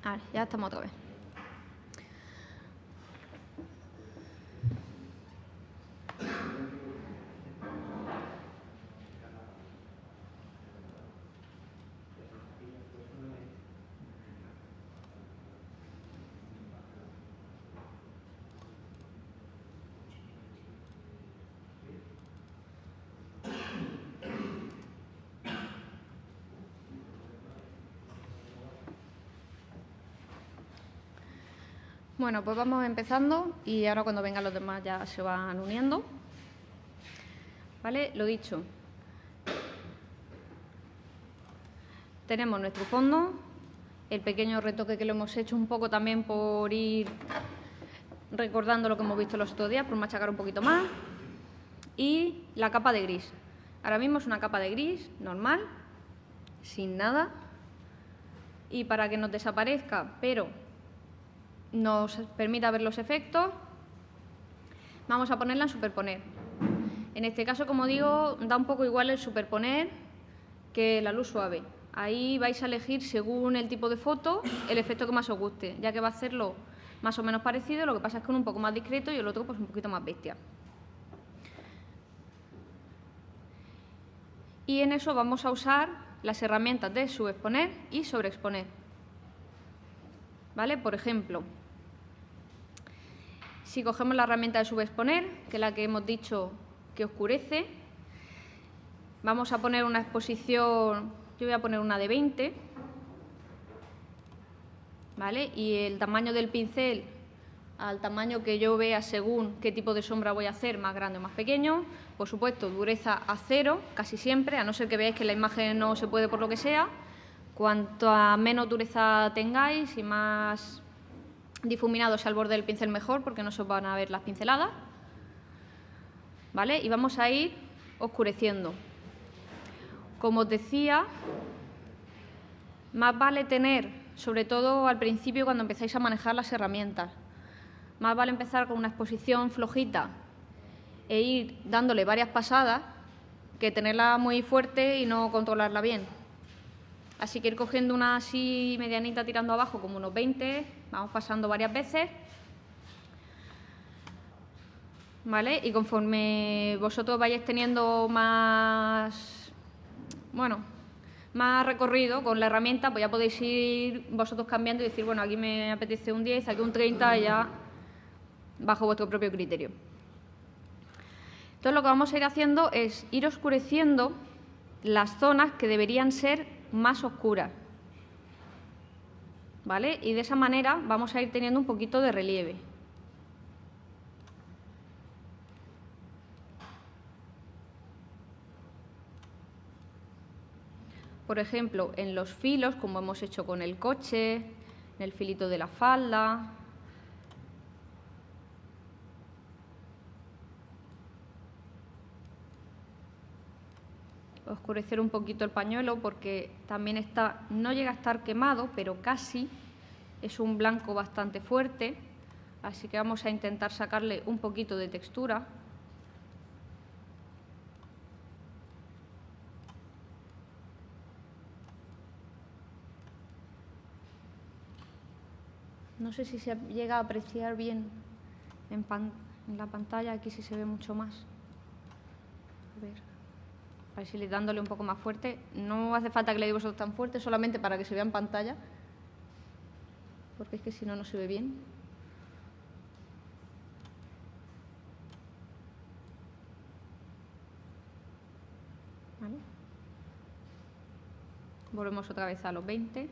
Vale, ya estamos otra vez. Bueno, pues vamos empezando y ahora cuando vengan los demás ya se van uniendo. ¿Vale? Lo dicho. Tenemos nuestro fondo, el pequeño retoque que lo hemos hecho un poco también por ir recordando lo que hemos visto los otros días, por machacar un poquito más. Y la capa de gris. Ahora mismo es una capa de gris normal, sin nada. Y para que nos desaparezca, pero nos permita ver los efectos, vamos a ponerla en superponer. En este caso, como digo, da un poco igual el superponer que la luz suave. Ahí vais a elegir, según el tipo de foto, el efecto que más os guste, ya que va a hacerlo más o menos parecido, lo que pasa es que uno un poco más discreto y el otro pues un poquito más bestia. Y en eso vamos a usar las herramientas de subexponer y sobreexponer. ¿Vale? Por ejemplo, si cogemos la herramienta de subexponer, que es la que hemos dicho que oscurece, vamos a poner una exposición, yo voy a poner una de 20, ¿vale? Y el tamaño del pincel, al tamaño que yo vea según qué tipo de sombra voy a hacer, más grande o más pequeño. Por supuesto, dureza a 0, casi siempre, a no ser que veáis que la imagen no se puede por lo que sea. Cuanto a menos dureza tengáis y más difuminado sea el borde del pincel, mejor, porque no se os van a ver las pinceladas. ¿Vale? Y vamos a ir oscureciendo. Como os decía, más vale tener, sobre todo al principio cuando empezáis a manejar las herramientas, más vale empezar con una exposición flojita e ir dándole varias pasadas que tenerla muy fuerte y no controlarla bien. Así que ir cogiendo una así medianita tirando abajo, como unos 20, vamos pasando varias veces. ¿Vale? Y conforme vosotros vayáis teniendo más, más recorrido con la herramienta, pues ya podéis ir vosotros cambiando y decir, bueno, aquí me apetece un 10, aquí un 30, ya bajo vuestro propio criterio. Entonces lo que vamos a ir haciendo es ir oscureciendo las zonas que deberían ser más oscuras. ¿Vale? Y de esa manera vamos a ir teniendo un poquito de relieve. Por ejemplo, en los filos, como hemos hecho con el coche, en el filito de la falda. Oscurecer un poquito el pañuelo porque también está, no llega a estar quemado, pero casi, es un blanco bastante fuerte, así que vamos a intentar sacarle un poquito de textura. No sé si se llega a apreciar bien en la pantalla, aquí sí se ve mucho más. A ver si dándole un poco más fuerte. No hace falta que le digáis tan fuerte, solamente para que se vea en pantalla, porque es que si no, no se ve bien. ¿Vale? Volvemos otra vez a los 20.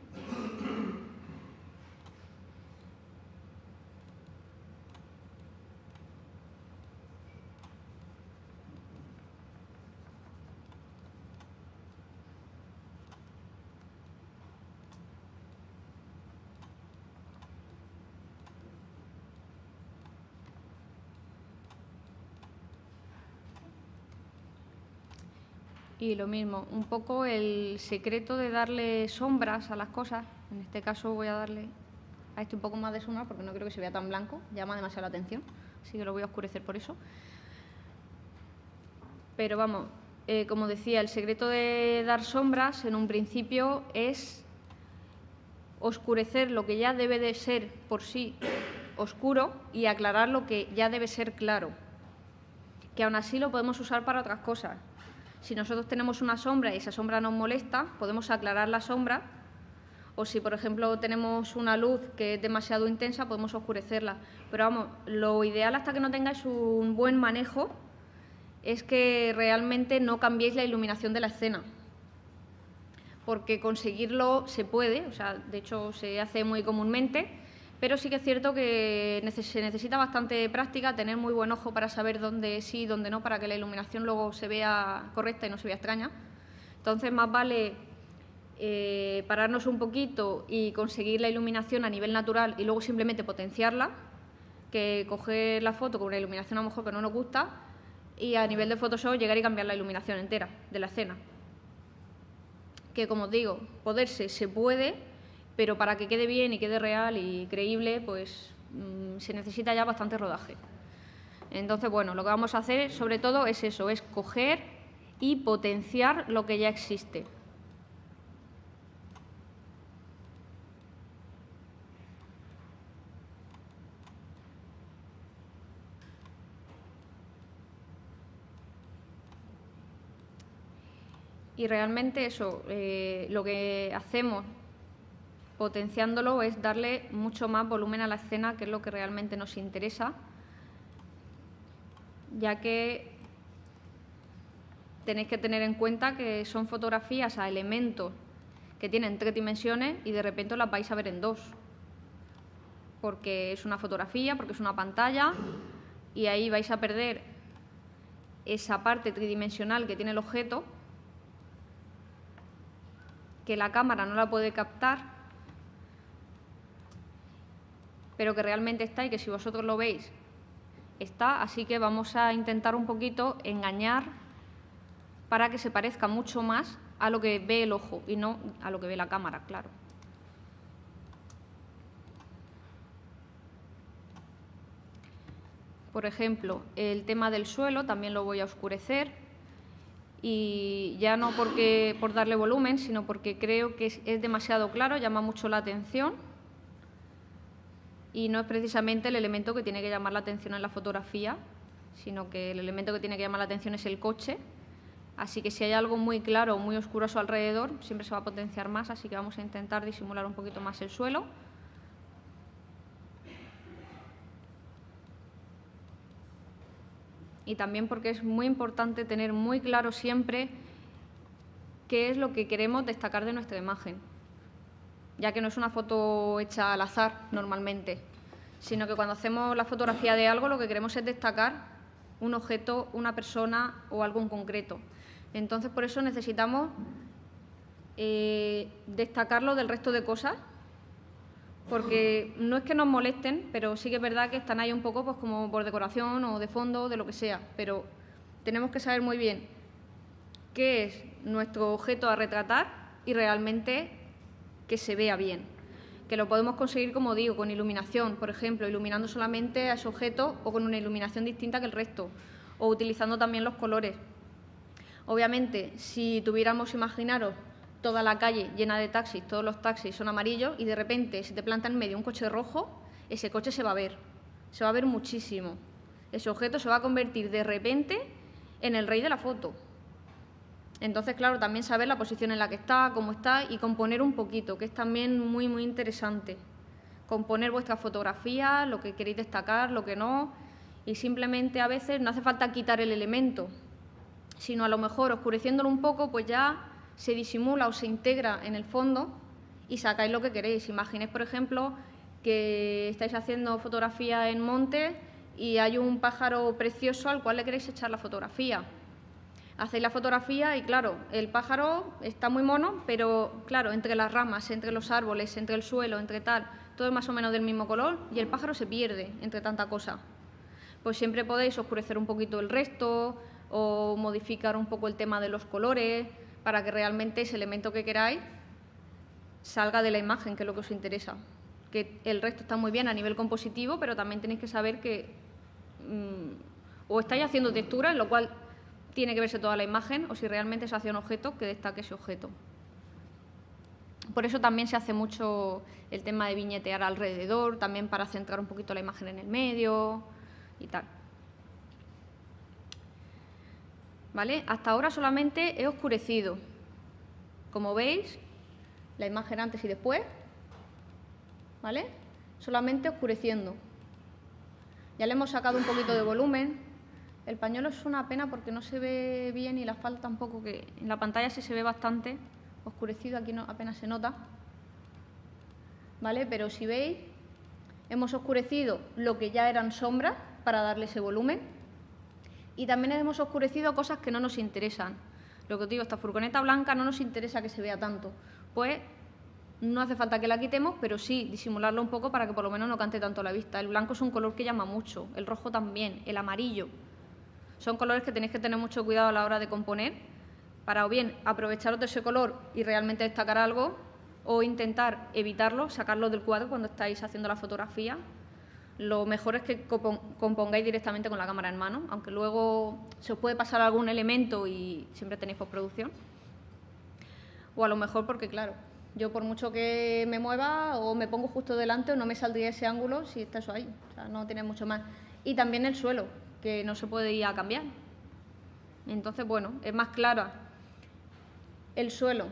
Y lo mismo, un poco el secreto de darle sombras a las cosas. En este caso voy a darle a este un poco más de sombra porque no creo que se vea tan blanco, llama demasiado la atención, así que lo voy a oscurecer por eso. Pero vamos, como decía, el secreto de dar sombras en un principio es oscurecer lo que ya debe de ser por sí oscuro y aclarar lo que ya debe ser claro, que aún así lo podemos usar para otras cosas. Si nosotros tenemos una sombra y esa sombra nos molesta, podemos aclarar la sombra, o si, por ejemplo, tenemos una luz que es demasiado intensa, podemos oscurecerla. Pero vamos, lo ideal hasta que no tengáis un buen manejo es que realmente no cambiéis la iluminación de la escena, porque conseguirlo se puede, o sea, de hecho se hace muy comúnmente, pero sí que es cierto que se necesita bastante práctica, tener muy buen ojo para saber dónde sí y dónde no, para que la iluminación luego se vea correcta y no se vea extraña. Entonces, más vale pararnos un poquito y conseguir la iluminación a nivel natural y luego simplemente potenciarla, que coger la foto con una iluminación a lo mejor que no nos gusta y a nivel de Photoshop llegar y cambiar la iluminación entera de la escena. Que, como os digo, poderse se puede, pero para que quede bien y quede real y creíble, pues se necesita ya bastante rodaje. Entonces, bueno, lo que vamos a hacer sobre todo es eso, es coger y potenciar lo que ya existe. Y realmente eso, lo que hacemos potenciándolo es darle mucho más volumen a la escena, que es lo que realmente nos interesa, ya que tenéis que tener en cuenta que son fotografías a elementos que tienen 3 dimensiones y de repente las vais a ver en 2, porque es una fotografía, porque es una pantalla y ahí vais a perder esa parte tridimensional que tiene el objeto, que la cámara no la puede captar, pero que realmente está y que si vosotros lo veis está, así que vamos a intentar un poquito engañar para que se parezca mucho más a lo que ve el ojo y no a lo que ve la cámara, claro. Por ejemplo, el tema del suelo también lo voy a oscurecer, y ya no por darle volumen, sino porque creo que es demasiado claro, llama mucho la atención y no es precisamente el elemento que tiene que llamar la atención en la fotografía, sino que el elemento que tiene que llamar la atención es el coche. Así que si hay algo muy claro o muy oscuro a su alrededor, siempre se va a potenciar más, así que vamos a intentar disimular un poquito más el suelo. Y también porque es muy importante tener muy claro siempre qué es lo que queremos destacar de nuestra imagen, ya que no es una foto hecha al azar normalmente, sino que cuando hacemos la fotografía de algo lo que queremos es destacar un objeto, una persona o algo en concreto. Entonces, por eso necesitamos destacarlo del resto de cosas, porque no es que nos molesten, pero sí que es verdad que están ahí un poco pues como por decoración o de fondo, de lo que sea, pero tenemos que saber muy bien qué es nuestro objeto a retratar y realmente que se vea bien, que lo podemos conseguir, como digo, con iluminación, por ejemplo, iluminando solamente a ese objeto o con una iluminación distinta que el resto, o utilizando también los colores. Obviamente, si tuviéramos, imaginaros, toda la calle llena de taxis, todos los taxis son amarillos y de repente se te planta en medio un coche rojo, ese coche se va a ver muchísimo. Ese objeto se va a convertir de repente en el rey de la foto. Entonces, claro, también saber la posición en la que está, cómo está y componer un poquito, que es también muy, muy interesante. Componer vuestra fotografía, lo que queréis destacar, lo que no, y simplemente a veces no hace falta quitar el elemento, sino a lo mejor oscureciéndolo un poco, pues ya se disimula o se integra en el fondo y sacáis lo que queréis. Imaginéis, por ejemplo, que estáis haciendo fotografía en monte y hay un pájaro precioso al cual le queréis echar la fotografía. Hacéis la fotografía y, claro, el pájaro está muy mono, pero, claro, entre las ramas, entre los árboles, entre el suelo, entre tal, todo es más o menos del mismo color y el pájaro se pierde entre tanta cosa. Pues siempre podéis oscurecer un poquito el resto o modificar un poco el tema de los colores para que realmente ese elemento que queráis salga de la imagen, que es lo que os interesa. Que el resto está muy bien a nivel compositivo, pero también tenéis que saber que o estáis haciendo textura, en lo cual tiene que verse toda la imagen, o si realmente se hace un objeto, que destaque ese objeto. Por eso también se hace mucho el tema de viñetear alrededor, también para centrar un poquito la imagen en el medio y tal. ¿Vale? Hasta ahora solamente he oscurecido, como veis, la imagen antes y después, ¿vale? Solamente oscureciendo. Ya le hemos sacado un poquito de volumen. El pañuelo es una pena porque no se ve bien y la falda tampoco, que en la pantalla sí se ve bastante oscurecido, aquí no, apenas se nota, ¿vale? Pero si veis, hemos oscurecido lo que ya eran sombras para darle ese volumen y también hemos oscurecido cosas que no nos interesan. Lo que os digo, esta furgoneta blanca no nos interesa que se vea tanto, pues no hace falta que la quitemos, pero sí disimularlo un poco para que por lo menos no cante tanto la vista. El blanco es un color que llama mucho, el rojo también, el amarillo. Son colores que tenéis que tener mucho cuidado a la hora de componer para o bien aprovecharos de ese color y realmente destacar algo o intentar evitarlo, sacarlo del cuadro cuando estáis haciendo la fotografía. Lo mejor es que compongáis directamente con la cámara en mano, aunque luego se os puede pasar algún elemento y siempre tenéis postproducción. O a lo mejor porque, claro, yo por mucho que me mueva o me pongo justo delante o no me saldría ese ángulo si está eso ahí, o sea, no tiene mucho más. Y también el suelo, que no se puede ir a cambiar. Entonces, bueno, es más clara el suelo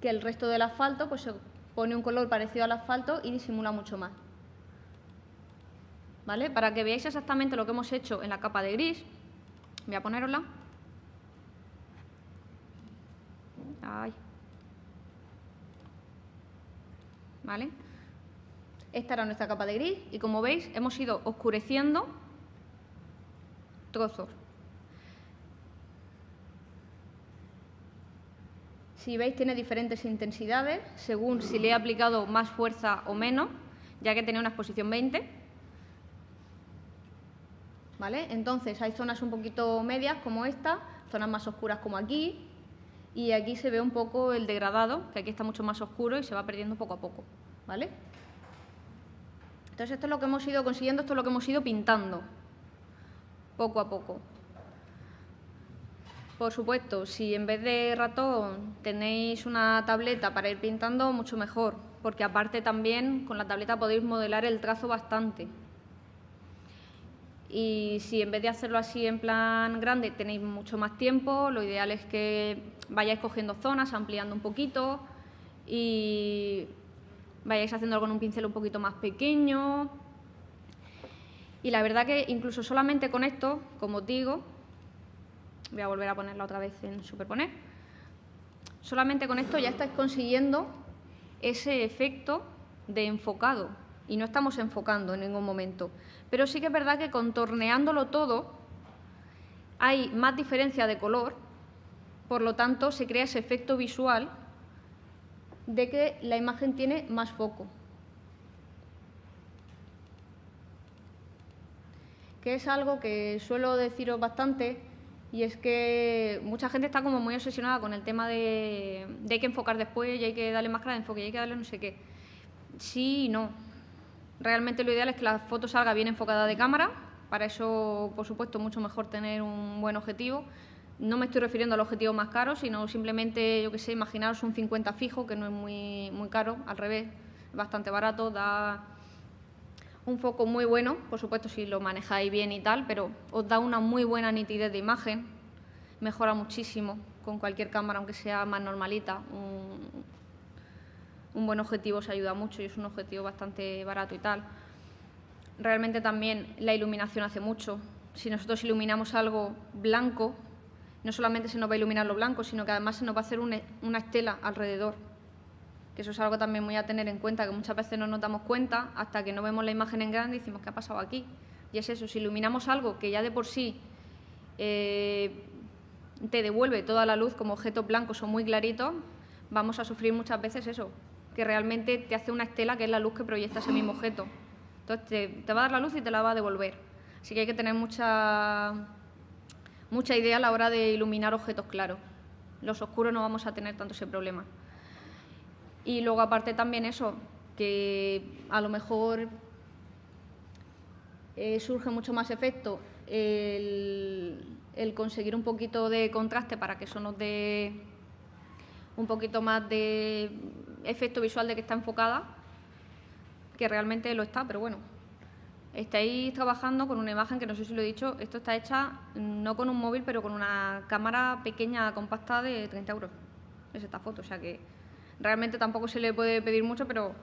que el resto del asfalto, pues se pone un color parecido al asfalto y disimula mucho más. ¿Vale? Para que veáis exactamente lo que hemos hecho en la capa de gris, voy a ponerosla. Ay. ¿Vale? Esta era nuestra capa de gris y como veis hemos ido oscureciendo trozos. Si veis tiene diferentes intensidades según si le he aplicado más fuerza o menos, ya que tenía una exposición 20. ¿Vale? Entonces hay zonas un poquito medias como esta, zonas más oscuras como aquí y aquí se ve un poco el degradado, que aquí está mucho más oscuro y se va perdiendo poco a poco. ¿Vale? Entonces esto es lo que hemos ido consiguiendo, esto es lo que hemos ido pintando poco a poco. Por supuesto, si en vez de ratón tenéis una tableta para ir pintando, mucho mejor, porque aparte también con la tableta podéis modelar el trazo bastante. Y si en vez de hacerlo así en plan grande tenéis mucho más tiempo, lo ideal es que vayáis cogiendo zonas, ampliando un poquito y vayáis haciéndolo con un pincel un poquito más pequeño. Y la verdad que incluso solamente con esto, como os digo, voy a volver a ponerla otra vez en superponer, solamente con esto ya estáis consiguiendo ese efecto de enfocado y no estamos enfocando en ningún momento. Pero sí que es verdad que contorneándolo todo hay más diferencia de color, por lo tanto se crea ese efecto visual de que la imagen tiene más foco. Que es algo que suelo deciros bastante y es que mucha gente está como muy obsesionada con el tema de hay que enfocar después y hay que darle máscara de enfoque y hay que darle no sé qué. Sí y no. Realmente lo ideal es que la foto salga bien enfocada de cámara. Para eso, por supuesto, mucho mejor tener un buen objetivo. No me estoy refiriendo al objetivo más caro, sino simplemente, yo qué sé, imaginaros un 50 fijo, que no es muy caro, al revés, es bastante barato, da un foco muy bueno, por supuesto si lo manejáis bien y tal, pero os da una muy buena nitidez de imagen, mejora muchísimo con cualquier cámara, aunque sea más normalita. Un buen objetivo os ayuda mucho y es un objetivo bastante barato y tal. Realmente también la iluminación hace mucho. Si nosotros iluminamos algo blanco, no solamente se nos va a iluminar lo blanco, sino que además se nos va a hacer una estela alrededor. Que eso es algo también muy a tener en cuenta, que muchas veces no nos damos cuenta hasta que no vemos la imagen en grande y decimos, ¿qué ha pasado aquí? Y es eso, si iluminamos algo que ya de por sí te devuelve toda la luz como objetos blancos o muy claritos, vamos a sufrir muchas veces eso, que realmente te hace una estela que es la luz que proyecta ese mismo objeto. Entonces te va a dar la luz y te la va a devolver. Así que hay que tener mucha idea a la hora de iluminar objetos claros. Los oscuros no vamos a tener tanto ese problema. Y luego aparte también eso, que a lo mejor surge mucho más efecto el conseguir un poquito de contraste para que eso nos dé un poquito más de efecto visual de que está enfocada, que realmente lo está, pero bueno. Estáis trabajando con una imagen que no sé si lo he dicho, esto está hecha no con un móvil, pero con una cámara pequeña, compacta de 30 euros. Es esta foto, o sea que realmente tampoco se le puede pedir mucho, pero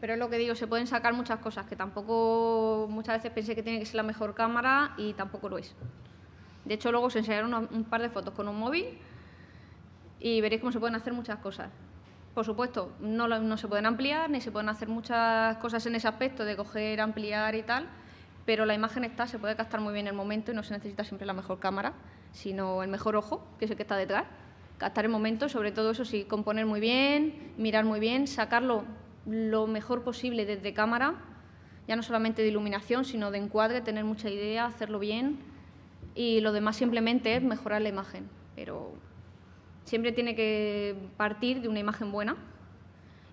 es lo que digo, se pueden sacar muchas cosas, que tampoco muchas veces pensé que tiene que ser la mejor cámara y tampoco lo es. De hecho, luego os enseñaré un par de fotos con un móvil y veréis cómo se pueden hacer muchas cosas. Por supuesto, no se pueden ampliar ni se pueden hacer muchas cosas en ese aspecto de coger, ampliar y tal, pero la imagen está, se puede captar muy bien el momento y no se necesita siempre la mejor cámara, sino el mejor ojo, que es el que está detrás. Captar el momento, sobre todo eso sí, componer muy bien, mirar muy bien, sacarlo lo mejor posible desde cámara, ya no solamente de iluminación, sino de encuadre, tener mucha idea, hacerlo bien, y lo demás simplemente es mejorar la imagen, pero siempre tiene que partir de una imagen buena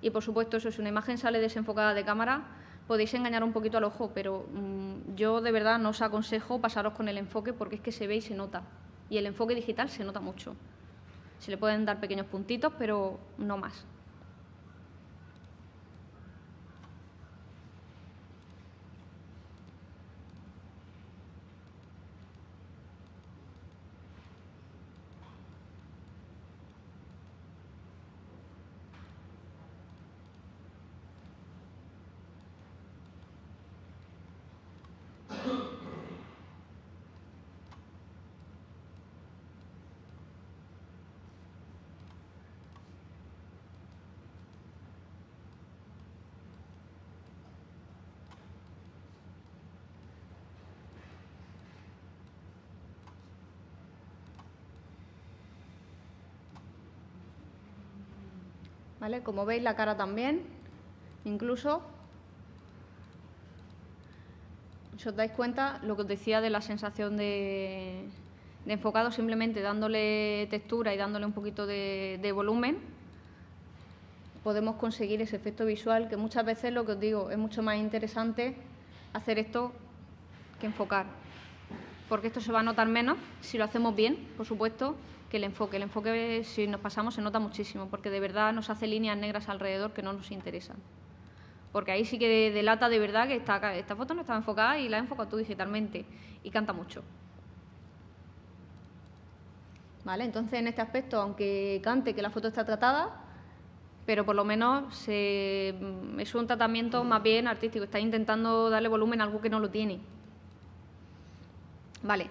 y, por supuesto, eso, si una imagen sale desenfocada de cámara, podéis engañar un poquito al ojo, pero yo de verdad no os aconsejo pasaros con el enfoque porque es que se ve y se nota, y el enfoque digital se nota mucho. Se le pueden dar pequeños puntitos, pero no más. ¿Vale? Como veis, la cara también, incluso, si os dais cuenta, lo que os decía de la sensación de enfocado, simplemente dándole textura y dándole un poquito de volumen, podemos conseguir ese efecto visual, que muchas veces, lo que os digo, es mucho más interesante hacer esto que enfocar, porque esto se va a notar menos si lo hacemos bien, por supuesto, que el enfoque. El enfoque, si nos pasamos, se nota muchísimo, porque de verdad nos hace líneas negras alrededor que no nos interesan. Porque ahí sí que delata de verdad que esta foto no estaba enfocada y la has enfocado tú digitalmente, y canta mucho. ¿Vale? Entonces, en este aspecto, aunque cante que la foto está tratada, pero por lo menos es un tratamiento más bien artístico, está intentando darle volumen a algo que no lo tiene. Vale.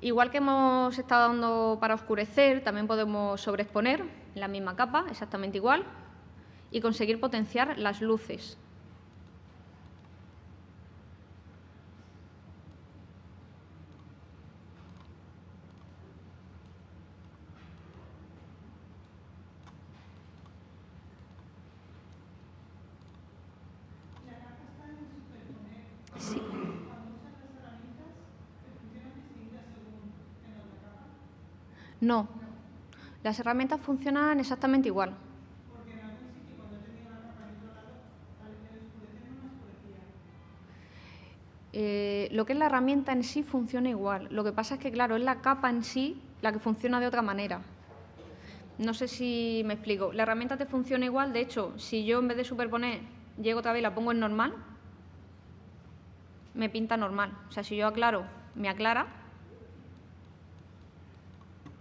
Igual que hemos estado dando para oscurecer, también podemos sobreexponer en la misma capa, exactamente igual, y conseguir potenciar las luces. Sí. No, las herramientas funcionan exactamente igual. Porque en algún sitio, cuando he tenido la capa en otro lado, al oscurecer no me oscurecía. Lo que es la herramienta en sí funciona igual. Lo que pasa es que, claro, es la capa en sí la que funciona de otra manera. No sé si me explico. La herramienta te funciona igual. De hecho, si yo en vez de superponer llego otra vez y la pongo en normal, me pinta normal. O sea, si yo aclaro, me aclara.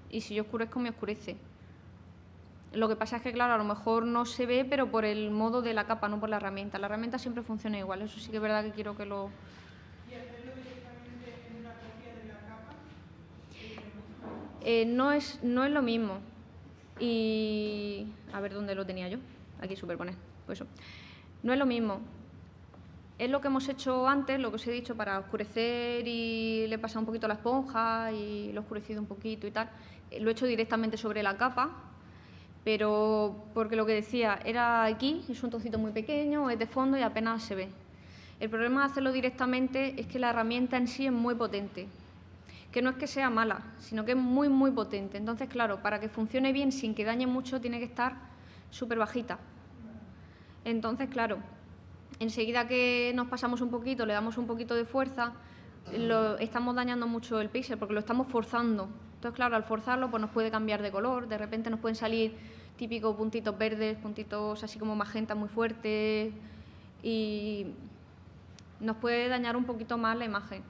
Y si yo oscurezco, me oscurece. Lo que pasa es que, claro, a lo mejor no se ve, pero por el modo de la capa, no por la herramienta. La herramienta siempre funciona igual. Eso sí que es verdad que quiero que lo... ¿Y hacerlo directamente en una copia de la capa? No es lo mismo. Y... a ver, ¿dónde lo tenía yo? Aquí superponer. Pues eso. No es lo mismo. Es lo que hemos hecho antes, lo que os he dicho, para oscurecer y le he pasado un poquito la esponja y lo he oscurecido un poquito y tal. Lo he hecho directamente sobre la capa, pero porque lo que decía era aquí, es un trocito muy pequeño, es de fondo y apenas se ve. El problema de hacerlo directamente es que la herramienta en sí es muy potente, que no es que sea mala, sino que es muy, muy potente. Entonces, claro, para que funcione bien sin que dañe mucho, tiene que estar súper bajita. Entonces, claro, enseguida que nos pasamos un poquito, le damos un poquito de fuerza, estamos dañando mucho el píxel porque lo estamos forzando. Entonces, claro, al forzarlo pues nos puede cambiar de color, de repente nos pueden salir típicos puntitos verdes, puntitos así como magenta muy fuertes y nos puede dañar un poquito más la imagen.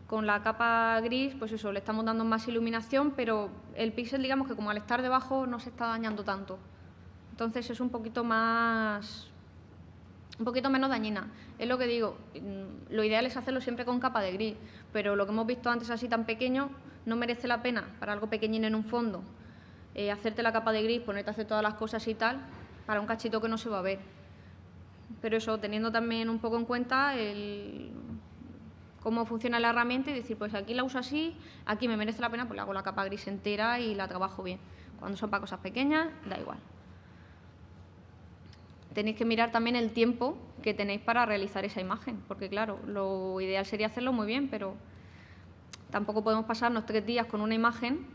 Con la capa gris, pues eso, le estamos dando más iluminación, pero el píxel, digamos que como al estar debajo no se está dañando tanto. Entonces es un poquito menos dañina. Es lo que digo, lo ideal es hacerlo siempre con capa de gris, pero lo que hemos visto antes así tan pequeño no merece la pena para algo pequeñín en un fondo. Hacerte la capa de gris, ponerte a hacer todas las cosas y tal, para un cachito que no se va a ver. Pero eso, teniendo también un poco en cuenta cómo funciona la herramienta y decir, pues aquí la uso así, aquí me merece la pena, pues le hago la capa gris entera y la trabajo bien. Cuando son para cosas pequeñas, da igual. Tenéis que mirar también el tiempo que tenéis para realizar esa imagen, porque claro, lo ideal sería hacerlo muy bien, pero tampoco podemos pasarnos 3 días con una imagen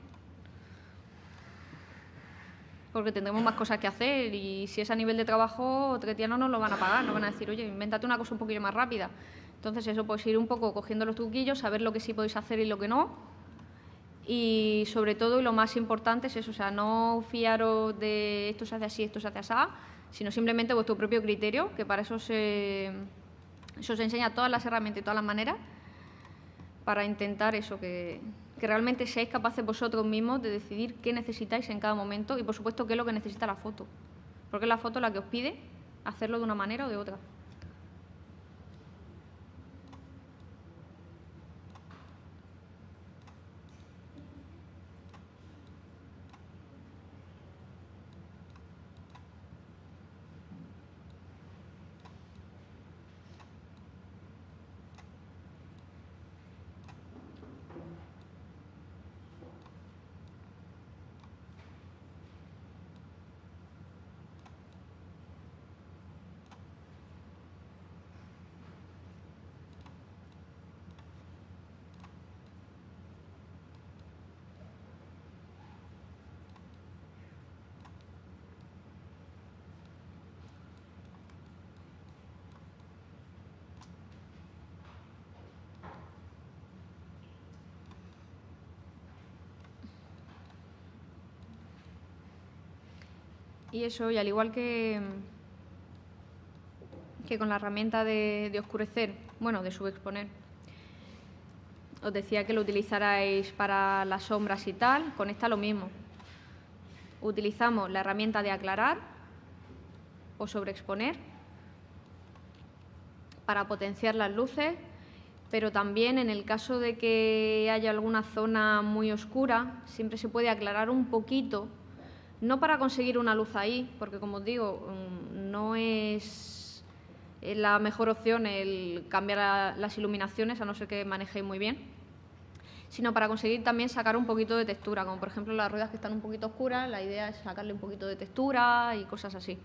porque tendremos más cosas que hacer y si es a nivel de trabajo, 3 días no nos lo van a pagar, nos van a decir, oye, invéntate una cosa un poquillo más rápida. Entonces eso, pues ir un poco cogiendo los truquillos, saber lo que sí podéis hacer y lo que no. Y sobre todo, y lo más importante es eso, o sea, no fiaros de esto se hace así, esto se hace así, sino simplemente vuestro propio criterio, que para eso se os enseña todas las herramientas y todas las maneras, para intentar eso, que realmente seáis capaces vosotros mismos de decidir qué necesitáis en cada momento y, por supuesto, qué es lo que necesita la foto. Porque es la foto la que os pide hacerlo de una manera o de otra. Y eso, y al igual que con la herramienta de oscurecer, bueno, de subexponer, os decía que lo utilizarais para las sombras y tal, con esta lo mismo. Utilizamos la herramienta de aclarar o sobreexponer para potenciar las luces, pero también en el caso de que haya alguna zona muy oscura, siempre se puede aclarar un poquito, no para conseguir una luz ahí, porque como os digo, no es la mejor opción el cambiar las iluminaciones, a no ser que manejéis muy bien, sino para conseguir también sacar un poquito de textura, como por ejemplo las ruedas que están un poquito oscuras, la idea es sacarle un poquito de textura y cosas así.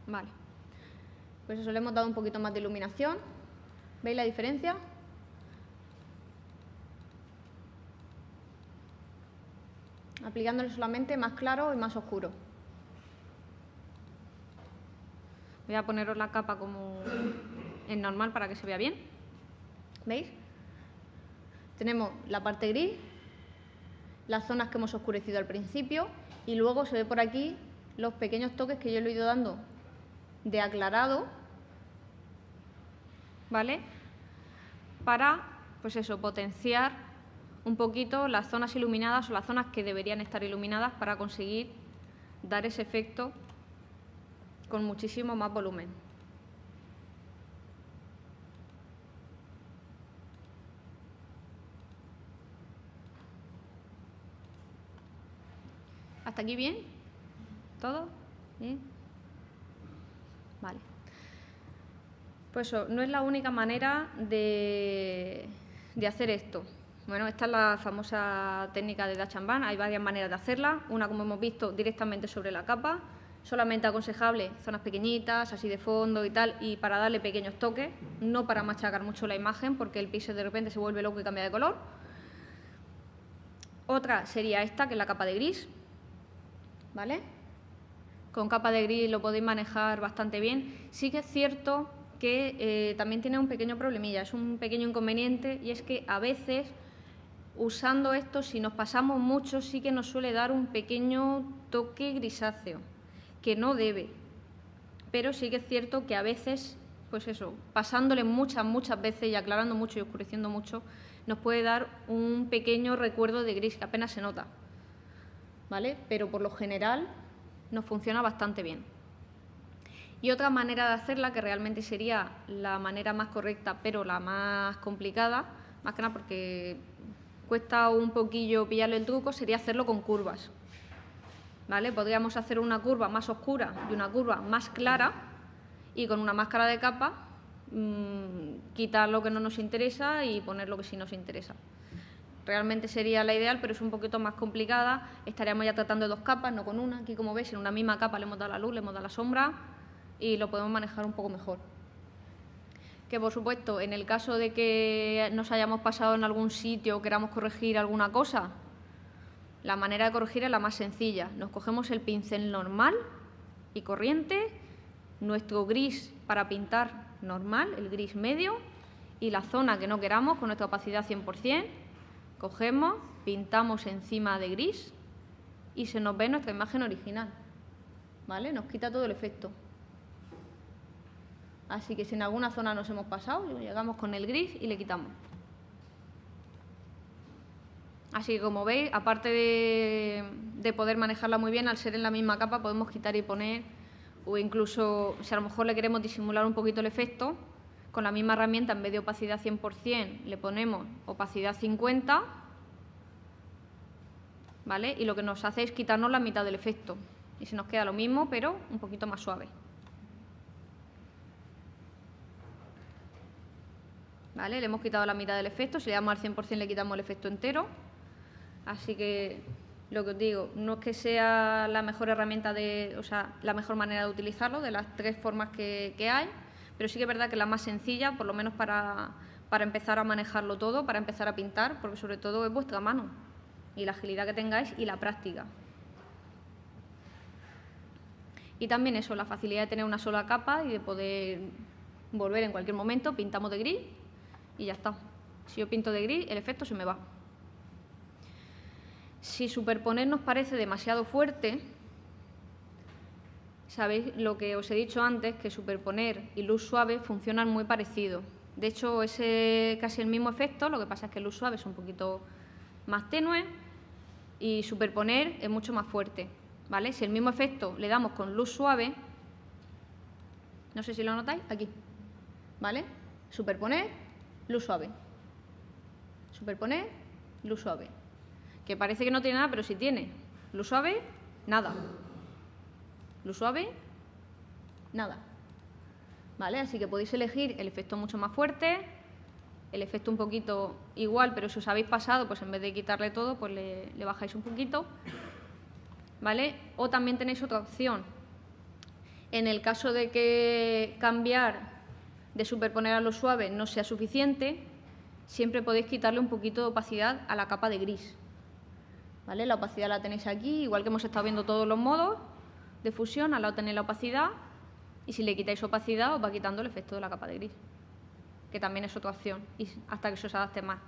Vale, pues eso, le hemos dado un poquito más de iluminación. ¿Veis la diferencia? Aplicándole solamente más claro y más oscuro. Voy a poneros la capa como en normal para que se vea bien. ¿Veis? Tenemos la parte gris, las zonas que hemos oscurecido al principio y luego se ve por aquí los pequeños toques que yo le he ido dando de aclarado, ¿vale? Para, pues eso, potenciar un poquito las zonas iluminadas o las zonas que deberían estar iluminadas para conseguir dar ese efecto con muchísimo más volumen. ¿Hasta aquí bien? ¿Todo? ¿Bien? Vale. Pues eso, no es la única manera de hacer esto. Bueno, esta es la famosa técnica de Dash and Burn. Hay varias maneras de hacerla. Una, como hemos visto, directamente sobre la capa. Solamente aconsejable zonas pequeñitas, así de fondo y tal, y para darle pequeños toques, no para machacar mucho la imagen, porque el píxel de repente se vuelve loco y cambia de color. Otra sería esta, que es la capa de gris, ¿vale? con capa de gris lo podéis manejar bastante bien. Sí que es cierto que también tiene un pequeño problemilla, es un pequeño inconveniente, y es que a veces usando esto, si nos pasamos mucho, sí que nos suele dar un pequeño toque grisáceo, que no debe, pero sí que es cierto que a veces, pues eso, pasándole muchas veces y aclarando mucho y oscureciendo mucho, nos puede dar un pequeño recuerdo de gris que apenas se nota, ¿vale? Pero por lo general nos funciona bastante bien. Y otra manera de hacerla, que realmente sería la manera más correcta, pero la más complicada, más que nada porque cuesta un poquillo pillarle el truco, sería hacerlo con curvas, ¿vale? Podríamos hacer una curva más oscura y una curva más clara, y con una máscara de capa quitar lo que no nos interesa y poner lo que sí nos interesa. Realmente sería la ideal, pero es un poquito más complicada. Estaríamos ya tratando de dos capas, no con una. Aquí, como veis, en una misma capa le hemos dado la luz, le hemos dado la sombra y lo podemos manejar un poco mejor. Que, por supuesto, en el caso de que nos hayamos pasado en algún sitio o queramos corregir alguna cosa, la manera de corregir es la más sencilla. Nos cogemos el pincel normal y corriente, nuestro gris para pintar normal, el gris medio, y la zona que no queramos con nuestra opacidad 100%, cogemos, pintamos encima de gris y se nos ve nuestra imagen original, ¿vale? Nos quita todo el efecto. Así que si en alguna zona nos hemos pasado, llegamos con el gris y le quitamos. Así que, como veis, aparte de poder manejarla muy bien, al ser en la misma capa podemos quitar y poner, o incluso, si a lo mejor le queremos disimular un poquito el efecto, con la misma herramienta, en vez de opacidad 100%, le ponemos opacidad 50, ¿vale? Y lo que nos hace es quitarnos la mitad del efecto. Y se nos queda lo mismo, pero un poquito más suave. ¿Vale? Le hemos quitado la mitad del efecto. Si le damos al 100% le quitamos el efecto entero. Así que, lo que os digo, no es que sea la mejor herramienta, la mejor manera de utilizarlo, de las tres formas que hay, pero sí que es verdad que es la más sencilla, por lo menos para empezar a manejarlo todo, para empezar a pintar, porque sobre todo es vuestra mano y la agilidad que tengáis y la práctica. Y también eso, la facilidad de tener una sola capa y de poder volver en cualquier momento, pintamos de gris y ya está. Si yo pinto de gris, el efecto se me va. Si superponer nos parece demasiado fuerte, sabéis lo que os he dicho antes, que superponer y luz suave funcionan muy parecido. De hecho, es casi el mismo efecto, lo que pasa es que luz suave es un poquito más tenue y superponer es mucho más fuerte, ¿vale? Si el mismo efecto le damos con luz suave, no sé si lo notáis, aquí, ¿vale? Superponer, luz suave. Superponer, luz suave. Que parece que no tiene nada, pero sí tiene. Luz suave, nada. Luz suave, nada. ¿Vale? Así que podéis elegir el efecto mucho más fuerte, el efecto un poquito igual, pero si os habéis pasado, pues en vez de quitarle todo, pues le bajáis un poquito. ¿Vale? O también tenéis otra opción. En el caso de que cambiar de superponer a luz suave no sea suficiente, siempre podéis quitarle un poquito de opacidad a la capa de gris. ¿Vale? La opacidad la tenéis aquí, igual que hemos estado viendo todos los modos de fusión, al lado tenéis la opacidad, y si le quitáis opacidad os va quitando el efecto de la capa de gris, que también es otra opción, y hasta que se os adapte más.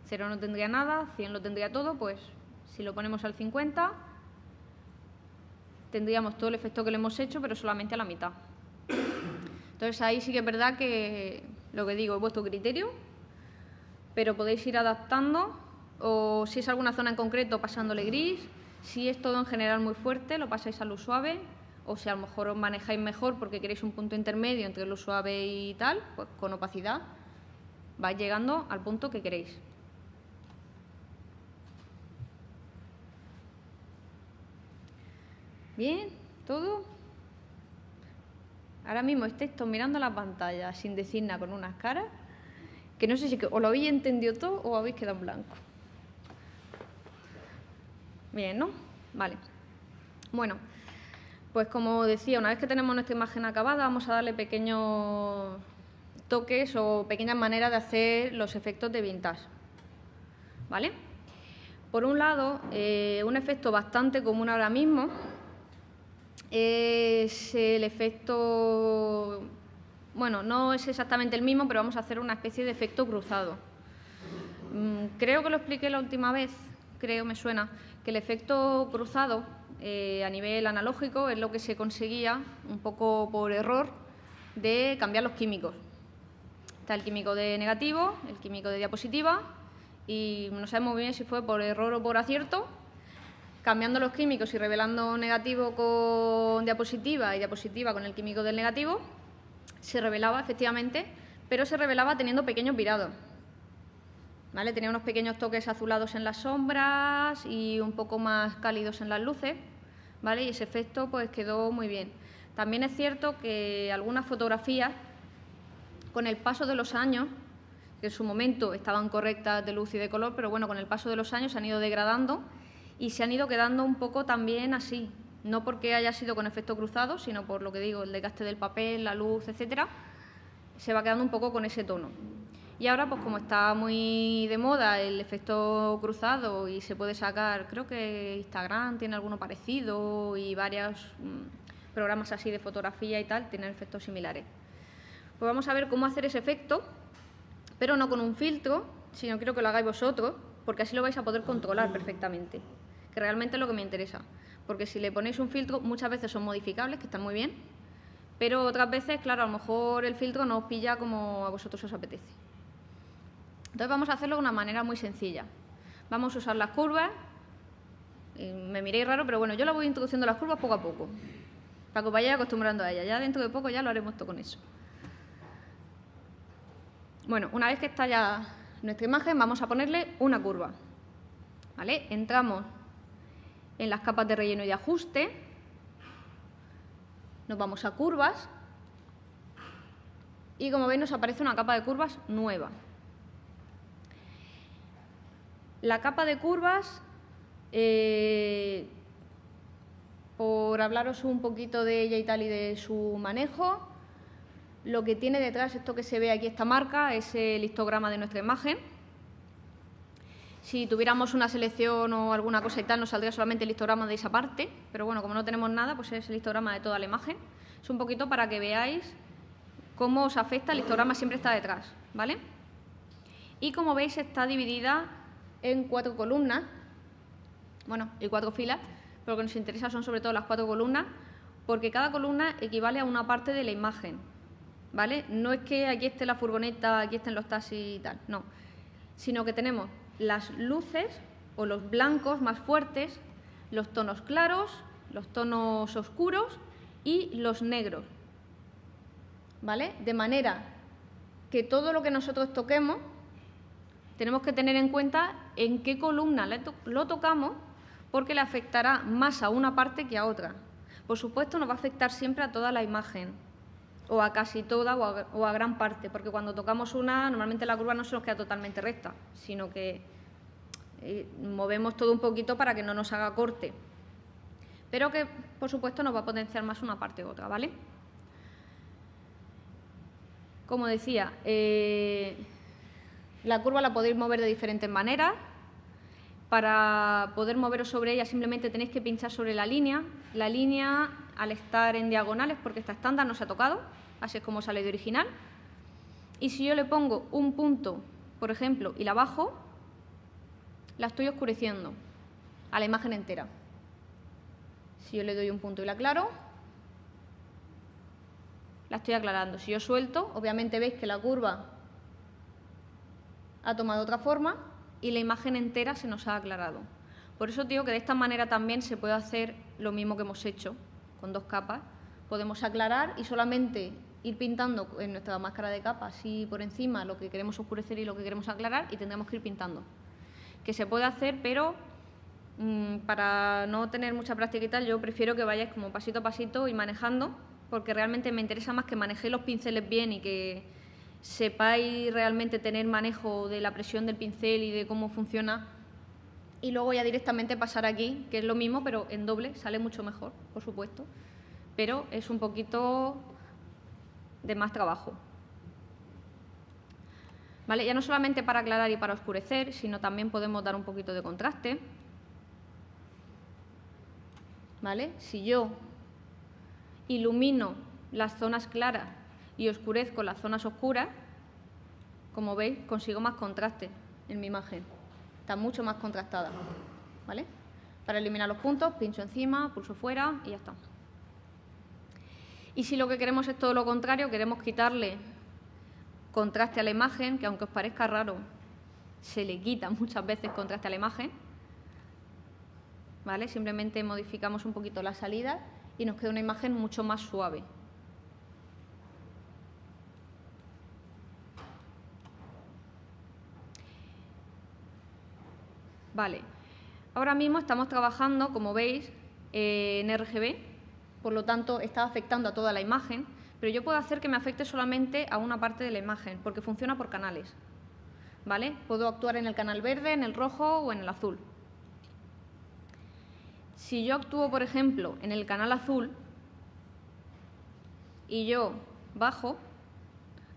0 no tendría nada, 100 lo tendría todo, pues si lo ponemos al 50 tendríamos todo el efecto que le hemos hecho, pero solamente a la mitad. Entonces ahí sí que es verdad que, lo que digo, es vuestro criterio, pero podéis ir adaptando, o si es alguna zona en concreto pasándole gris, si es todo en general muy fuerte lo pasáis a luz suave, o si a lo mejor os manejáis mejor porque queréis un punto intermedio entre luz suave y tal, pues con opacidad vais llegando al punto que queréis. Bien, ¿todo? Ahora mismo estáis todos mirando la pantalla sin decir nada, con unas caras, que no sé si os lo habéis entendido todo o habéis quedado en blanco. Bien, ¿no? Vale. Bueno, pues como decía, una vez que tenemos nuestra imagen acabada, vamos a darle pequeños toques o pequeñas maneras de hacer los efectos de vintage. ¿Vale? Por un lado, un efecto bastante común ahora mismo es el efecto, bueno, no es exactamente el mismo, pero vamos a hacer una especie de efecto cruzado. Creo que lo expliqué la última vez, me suena, que el efecto cruzado a nivel analógico es lo que se conseguía, un poco por error, de cambiar los químicos. Está el químico de negativo, el químico de diapositiva, y no sabemos muy bien si fue por error o por acierto. Cambiando los químicos y revelando negativo con diapositiva y diapositiva con el químico del negativo, se revelaba efectivamente, pero se revelaba teniendo pequeños virados. ¿Vale? Tenía unos pequeños toques azulados en las sombras y un poco más cálidos en las luces, ¿vale? Y ese efecto pues quedó muy bien. También es cierto que algunas fotografías, con el paso de los años, que en su momento estaban correctas de luz y de color, pero bueno, con el paso de los años se han ido degradando y se han ido quedando un poco también así, no porque haya sido con efecto cruzado, sino por lo que digo, el desgaste del papel, la luz, etcétera, se va quedando un poco con ese tono. Y ahora, pues como está muy de moda el efecto cruzado y se puede sacar, creo que Instagram tiene alguno parecido y varios programas así de fotografía y tal, tienen efectos similares. Pues vamos a ver cómo hacer ese efecto, pero no con un filtro, sino quiero que lo hagáis vosotros, porque así lo vais a poder controlar perfectamente, que realmente es lo que me interesa. Porque si le ponéis un filtro, muchas veces son modificables, que están muy bien, pero otras veces, claro, a lo mejor el filtro no os pilla como a vosotros os apetece. Entonces vamos a hacerlo de una manera muy sencilla. Vamos a usar las curvas. Me miréis raro, pero bueno, yo la voy introduciendo las curvas poco a poco, para que os vayáis acostumbrando a ellas. Ya dentro de poco ya lo haremos todo con eso. Bueno, una vez que está ya nuestra imagen, vamos a ponerle una curva. ¿Vale? Entramos en las capas de relleno y de ajuste. Nos vamos a curvas. Y como veis nos aparece una capa de curvas nueva. La capa de curvas, por hablaros un poquito de ella y tal y de su manejo, lo que tiene detrás, esto que se ve aquí, esta marca, es el histograma de nuestra imagen. Si tuviéramos una selección o alguna cosa y tal, nos saldría solamente el histograma de esa parte, pero bueno, como no tenemos nada, pues es el histograma de toda la imagen. Es un poquito para que veáis cómo os afecta, el histograma siempre está detrás, ¿vale? Y como veis está dividida en 4 columnas, bueno, y 4 filas, pero lo que nos interesa son sobre todo las 4 columnas, porque cada columna equivale a una parte de la imagen, ¿vale? No es que aquí esté la furgoneta, aquí estén los taxis y tal, no, sino que tenemos las luces o los blancos más fuertes, los tonos claros, los tonos oscuros y los negros, ¿vale? De manera que todo lo que nosotros toquemos tenemos que tener en cuenta en qué columna lo tocamos, porque le afectará más a una parte que a otra. Por supuesto, nos va a afectar siempre a toda la imagen, o a casi toda o a gran parte, porque cuando tocamos una, normalmente la curva no se nos queda totalmente recta, sino que movemos todo un poquito para que no nos haga corte. Pero que, por supuesto, nos va a potenciar más una parte u otra, ¿vale? Como decía, la curva la podéis mover de diferentes maneras. Para poder moveros sobre ella simplemente tenéis que pinchar sobre la línea. La línea, al estar en diagonales, porque está estándar, no se ha tocado, así es como sale de original. Y si yo le pongo un punto, por ejemplo, y la bajo, la estoy oscureciendo a la imagen entera. Si yo le doy un punto y la aclaro, la estoy aclarando. Si yo suelto, obviamente veis que la curva ha tomado otra forma y la imagen entera se nos ha aclarado. Por eso digo que de esta manera también se puede hacer lo mismo que hemos hecho con 2 capas. Podemos aclarar y solamente ir pintando en nuestra máscara de capas así por encima lo que queremos oscurecer y lo que queremos aclarar, y tendremos que ir pintando. Que se puede hacer, pero para no tener mucha práctica y tal, yo prefiero que vayáis como pasito a pasito y manejando, porque realmente me interesa más que manejéis los pinceles bien y que sepáis realmente tener manejo de la presión del pincel y de cómo funciona, y luego ya directamente pasar aquí, que es lo mismo pero en doble, sale mucho mejor, por supuesto, pero es un poquito de más trabajo. ¿Vale? Ya no solamente para aclarar y para oscurecer, sino también podemos dar un poquito de contraste. ¿Vale? Si yo ilumino las zonas claras y oscurezco las zonas oscuras, como veis, consigo más contraste en mi imagen. Está mucho más contrastada, ¿vale? Para eliminar los puntos, pincho encima, pulso fuera y ya está. Y si lo que queremos es todo lo contrario, queremos quitarle contraste a la imagen, que aunque os parezca raro, se le quita muchas veces contraste a la imagen, ¿vale? Simplemente modificamos un poquito la salida y nos queda una imagen mucho más suave. Vale, ahora mismo estamos trabajando, como veis, en RGB, por lo tanto está afectando a toda la imagen, pero yo puedo hacer que me afecte solamente a una parte de la imagen, porque funciona por canales, ¿vale? Puedo actuar en el canal verde, en el rojo o en el azul. Si yo actúo, por ejemplo, en el canal azul y yo bajo,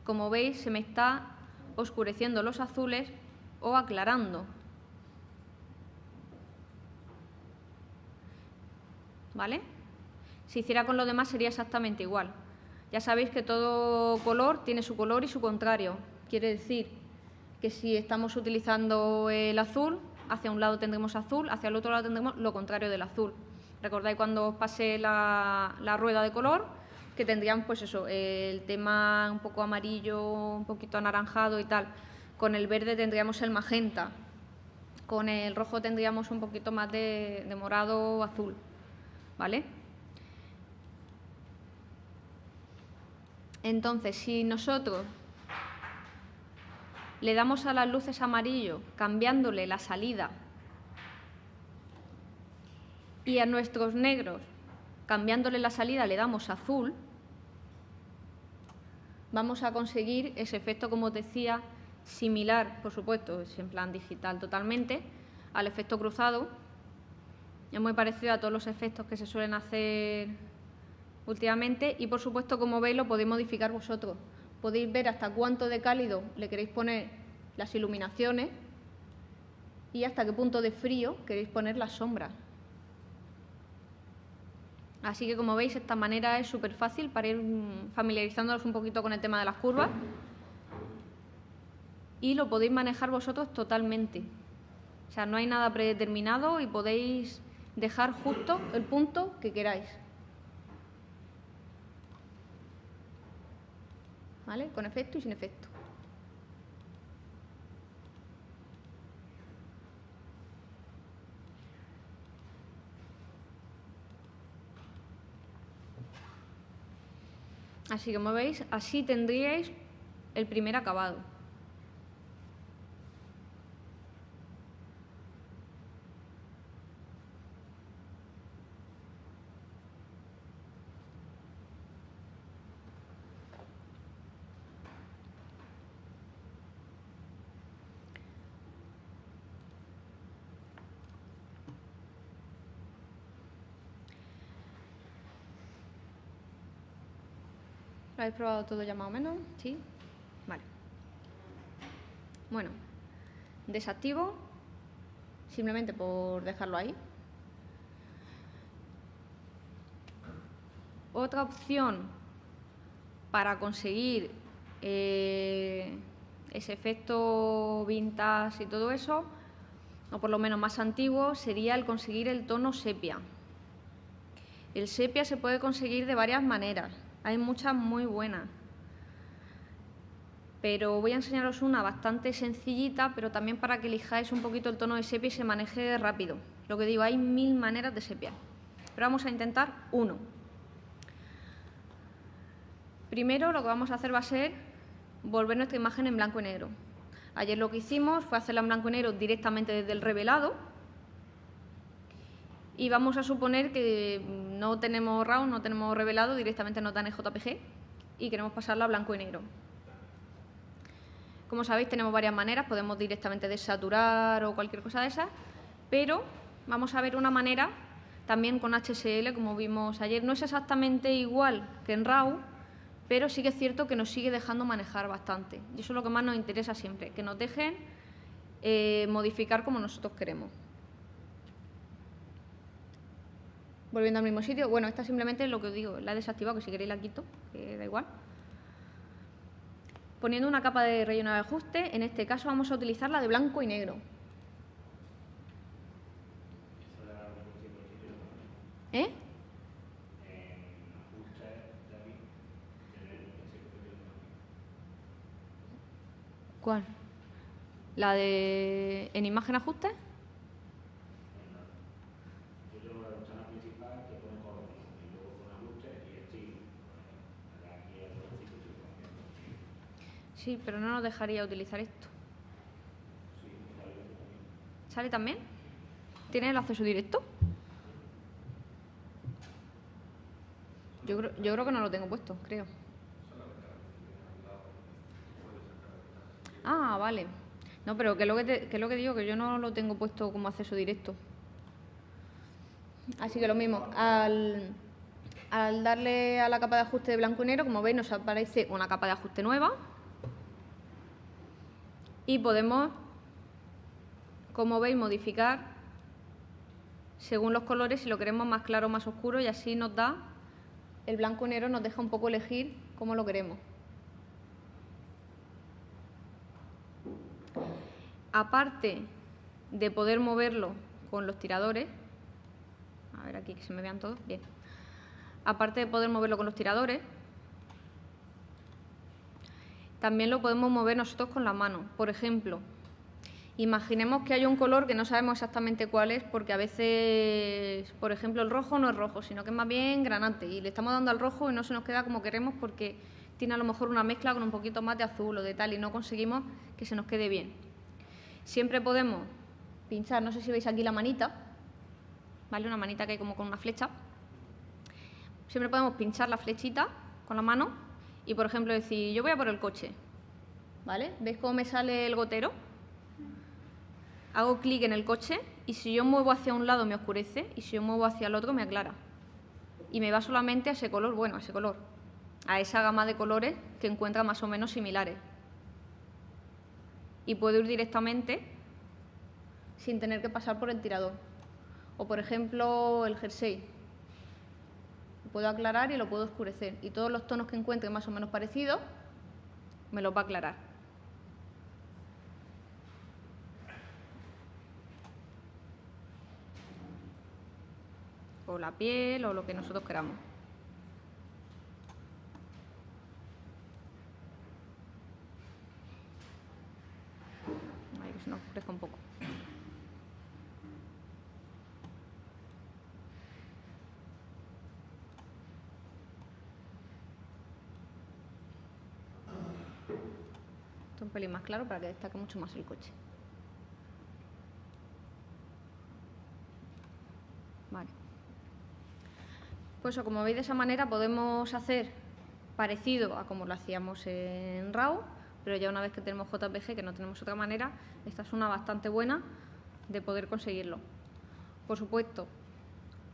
como veis, se me está oscureciendo los azules o aclarando. ¿Vale? Si hiciera con lo demás sería exactamente igual. Ya sabéis que todo color tiene su color y su contrario. Quiere decir que si estamos utilizando el azul, hacia un lado tendremos azul, hacia el otro lado tendremos lo contrario del azul. ¿Recordáis cuando os pasé la rueda de color? Que tendrían, pues eso, el tema un poco amarillo, un poquito anaranjado y tal. Con el verde tendríamos el magenta. Con el rojo tendríamos un poquito más de morado o azul. ¿Vale? Entonces, si nosotros le damos a las luces amarillo, cambiándole la salida, y a nuestros negros, cambiándole la salida, le damos azul, vamos a conseguir ese efecto, como os decía, similar, por supuesto, es en plan digital totalmente, al efecto cruzado. Es muy parecido a todos los efectos que se suelen hacer últimamente y, por supuesto, como veis, lo podéis modificar vosotros. Podéis ver hasta cuánto de cálido le queréis poner las iluminaciones y hasta qué punto de frío queréis poner las sombras. Así que, como veis, esta manera es súper fácil para ir familiarizándonos un poquito con el tema de las curvas y lo podéis manejar vosotros totalmente. O sea, no hay nada predeterminado y podéis dejar justo el punto que queráis. ¿Vale? Con efecto y sin efecto. Así que, como veis, así tendríais el primer acabado. ¿Lo habéis probado todo ya más o menos? ¿Sí? Vale. Bueno, desactivo, simplemente por dejarlo ahí. Otra opción para conseguir ese efecto vintage y todo eso, o por lo menos más antiguo, sería el conseguir el tono sepia. El sepia se puede conseguir de varias maneras. Hay muchas muy buenas, pero voy a enseñaros una bastante sencillita, pero también para que elijáis un poquito el tono de sepia y se maneje rápido. Lo que digo, hay 1000 maneras de sepia, pero vamos a intentar uno. Primero lo que vamos a hacer va a ser volver nuestra imagen en blanco y negro. Ayer lo que hicimos fue hacerla en blanco y negro directamente desde el revelado. Y vamos a suponer que no tenemos RAW, no tenemos revelado, directamente nos dan en JPG y queremos pasarla a blanco y negro. Como sabéis, tenemos varias maneras, podemos directamente desaturar o cualquier cosa de esas, pero vamos a ver una manera también con HSL, como vimos ayer. No es exactamente igual que en RAW, pero sí que es cierto que nos sigue dejando manejar bastante. Y eso es lo que más nos interesa siempre, que nos dejen modificar como nosotros queremos. Volviendo al mismo sitio. Bueno, esta simplemente es lo que os digo, la he desactivado, que si queréis la quito, que da igual. Poniendo una capa de relleno de ajuste, en este caso vamos a utilizar la de blanco y negro. ¿Eh? ¿Cuál? ¿La de en imagen ajuste? Sí, pero no nos dejaría utilizar esto. ¿Sale también? ¿Tiene el acceso directo? Yo creo que no lo tengo puesto, creo. Ah, vale. No, pero que es lo que digo, que yo no lo tengo puesto como acceso directo. Así que lo mismo, al darle a la capa de ajuste de blanco y negro, como veis, nos aparece una capa de ajuste nueva. Y podemos, como veis, modificar según los colores, si lo queremos más claro o más oscuro, y así nos da, el blanco y negro nos deja un poco elegir cómo lo queremos. Aparte de poder moverlo con los tiradores, a ver aquí que se me vean todos, bien. Aparte de poder moverlo con los tiradores, también lo podemos mover nosotros con la mano. Por ejemplo, imaginemos que hay un color que no sabemos exactamente cuál es, porque a veces, por ejemplo, el rojo no es rojo, sino que es más bien granate, y le estamos dando al rojo y no se nos queda como queremos porque tiene a lo mejor una mezcla con un poquito más de azul o de tal, y no conseguimos que se nos quede bien. Siempre podemos pinchar, no sé si veis aquí la manita, ¿vale? Una manita que hay como con una flecha. Siempre podemos pinchar la flechita con la mano y, por ejemplo, decir, yo voy a por el coche, ¿vale? ¿Veis cómo me sale el gotero? Hago clic en el coche y si yo muevo hacia un lado me oscurece y si yo muevo hacia el otro me aclara. Y me va solamente a ese color, bueno, a ese color, a esa gama de colores que encuentra más o menos similares. Y puedo ir directamente sin tener que pasar por el tirador. O, por ejemplo, el jersey. Lo puedo aclarar y lo puedo oscurecer. Y todos los tonos que encuentre más o menos parecidos me los va a aclarar. O la piel o lo que nosotros queramos. Ahí que se nos oscurezca un poco. Esto un pelín más claro para que destaque mucho más el coche. Vale. Pues eso, como veis, de esa manera podemos hacer parecido a como lo hacíamos en RAW, pero ya una vez que tenemos JPG, que no tenemos otra manera, esta es una bastante buena de poder conseguirlo. Por supuesto,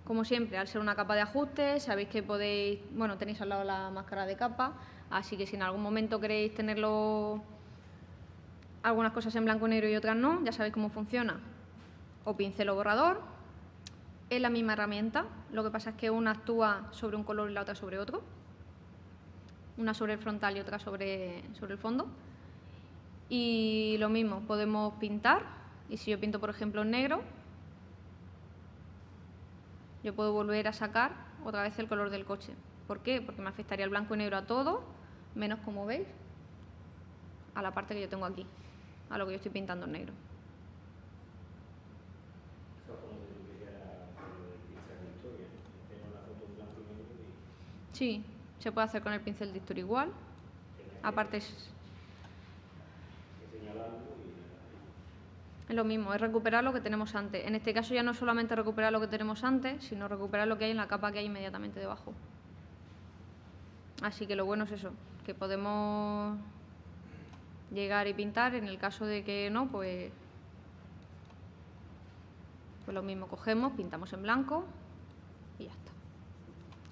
como siempre, al ser una capa de ajuste, sabéis que podéis, bueno, tenéis al lado la máscara de capa, así que si en algún momento queréis tenerlo algunas cosas en blanco y negro y otras no, ya sabéis cómo funciona. O pincel o borrador, es la misma herramienta, lo que pasa es que una actúa sobre un color y la otra sobre otro. Una sobre el frontal y otra sobre el fondo. Y lo mismo, podemos pintar, y si yo pinto, por ejemplo, en negro, yo puedo volver a sacar otra vez el color del coche. ¿Por qué? Porque me afectaría el blanco y negro a todo, menos, como veis, a la parte que yo tengo aquí, a lo que yo estoy pintando en negro. Sí, se puede hacer con el pincel de Histor igual. Aparte es lo mismo, es recuperar lo que tenemos antes. En este caso ya no es solamente recuperar lo que tenemos antes, sino recuperar lo que hay en la capa que hay inmediatamente debajo. Así que lo bueno es eso, que podemos llegar y pintar. En el caso de que no, pues lo mismo, cogemos, pintamos en blanco y ya está.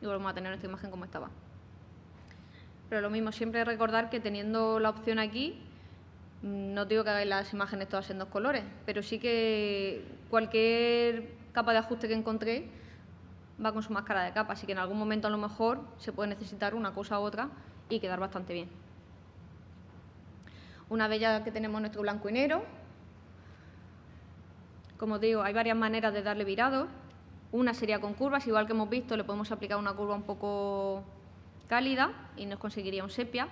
Y volvemos a tener nuestra imagen como estaba. Pero lo mismo, siempre recordar que teniendo la opción aquí, no digo que hagáis las imágenes todas en 2 colores, pero sí que cualquier capa de ajuste que encontréis, va con su máscara de capa, así que en algún momento a lo mejor se puede necesitar una cosa u otra y quedar bastante bien. Una vez ya que tenemos nuestro blanco y negro, como os digo, hay varias maneras de darle virado. Una sería con curvas, igual que hemos visto, le podemos aplicar una curva un poco cálida y nos conseguiría un sepia.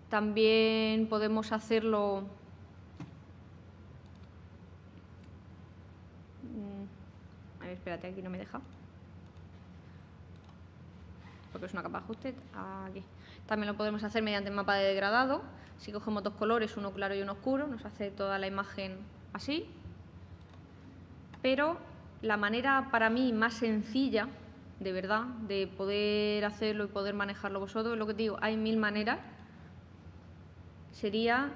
También podemos hacerlo a ver, espérate, aquí no me deja porque es una capa de ajuste. Aquí. También lo podemos hacer mediante el mapa de degradado. Si cogemos dos colores, uno claro y uno oscuro, nos hace toda la imagen así. Pero la manera para mí más sencilla, de verdad, de poder hacerlo y poder manejarlo vosotros, es lo que te digo, hay 1000 maneras. Sería,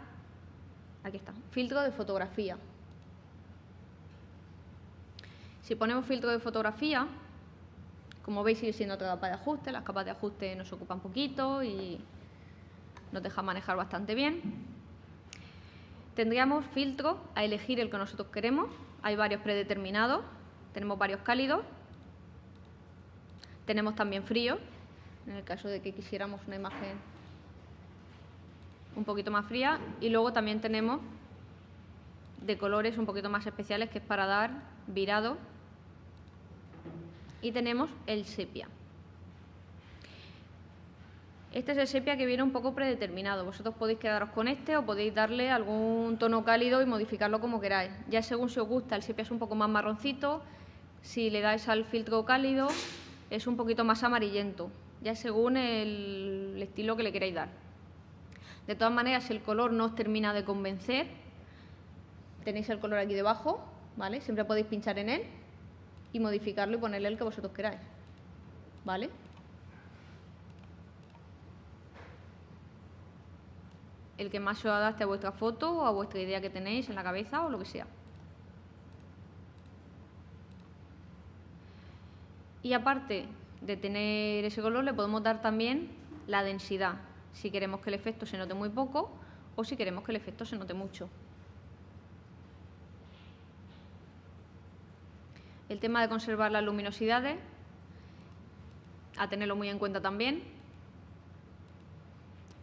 aquí está, filtro de fotografía. Si ponemos filtro de fotografía, como veis sigue siendo otra capa de ajuste, las capas de ajuste nos ocupan poquito y nos deja manejar bastante bien. Tendríamos filtro a elegir el que nosotros queremos, hay varios predeterminados, tenemos varios cálidos, tenemos también fríos, en el caso de que quisiéramos una imagen un poquito más fría, y luego también tenemos de colores un poquito más especiales, que es para dar virado, y tenemos el sepia. Este es el sepia que viene un poco predeterminado, vosotros podéis quedaros con este o podéis darle algún tono cálido y modificarlo como queráis, ya según si os gusta. El sepia es un poco más marroncito, si le dais al filtro cálido es un poquito más amarillento, ya según el estilo que le queráis dar. De todas maneras, si el color no os termina de convencer, tenéis el color aquí debajo, ¿vale? Siempre podéis pinchar en él y modificarlo y ponerle el que vosotros queráis, ¿vale? El que más se adapte a vuestra foto o a vuestra idea que tenéis en la cabeza o lo que sea. Y aparte de tener ese color, le podemos dar también la densidad, si queremos que el efecto se note muy poco o si queremos que el efecto se note mucho. El tema de conservar las luminosidades, a tenerlo muy en cuenta también,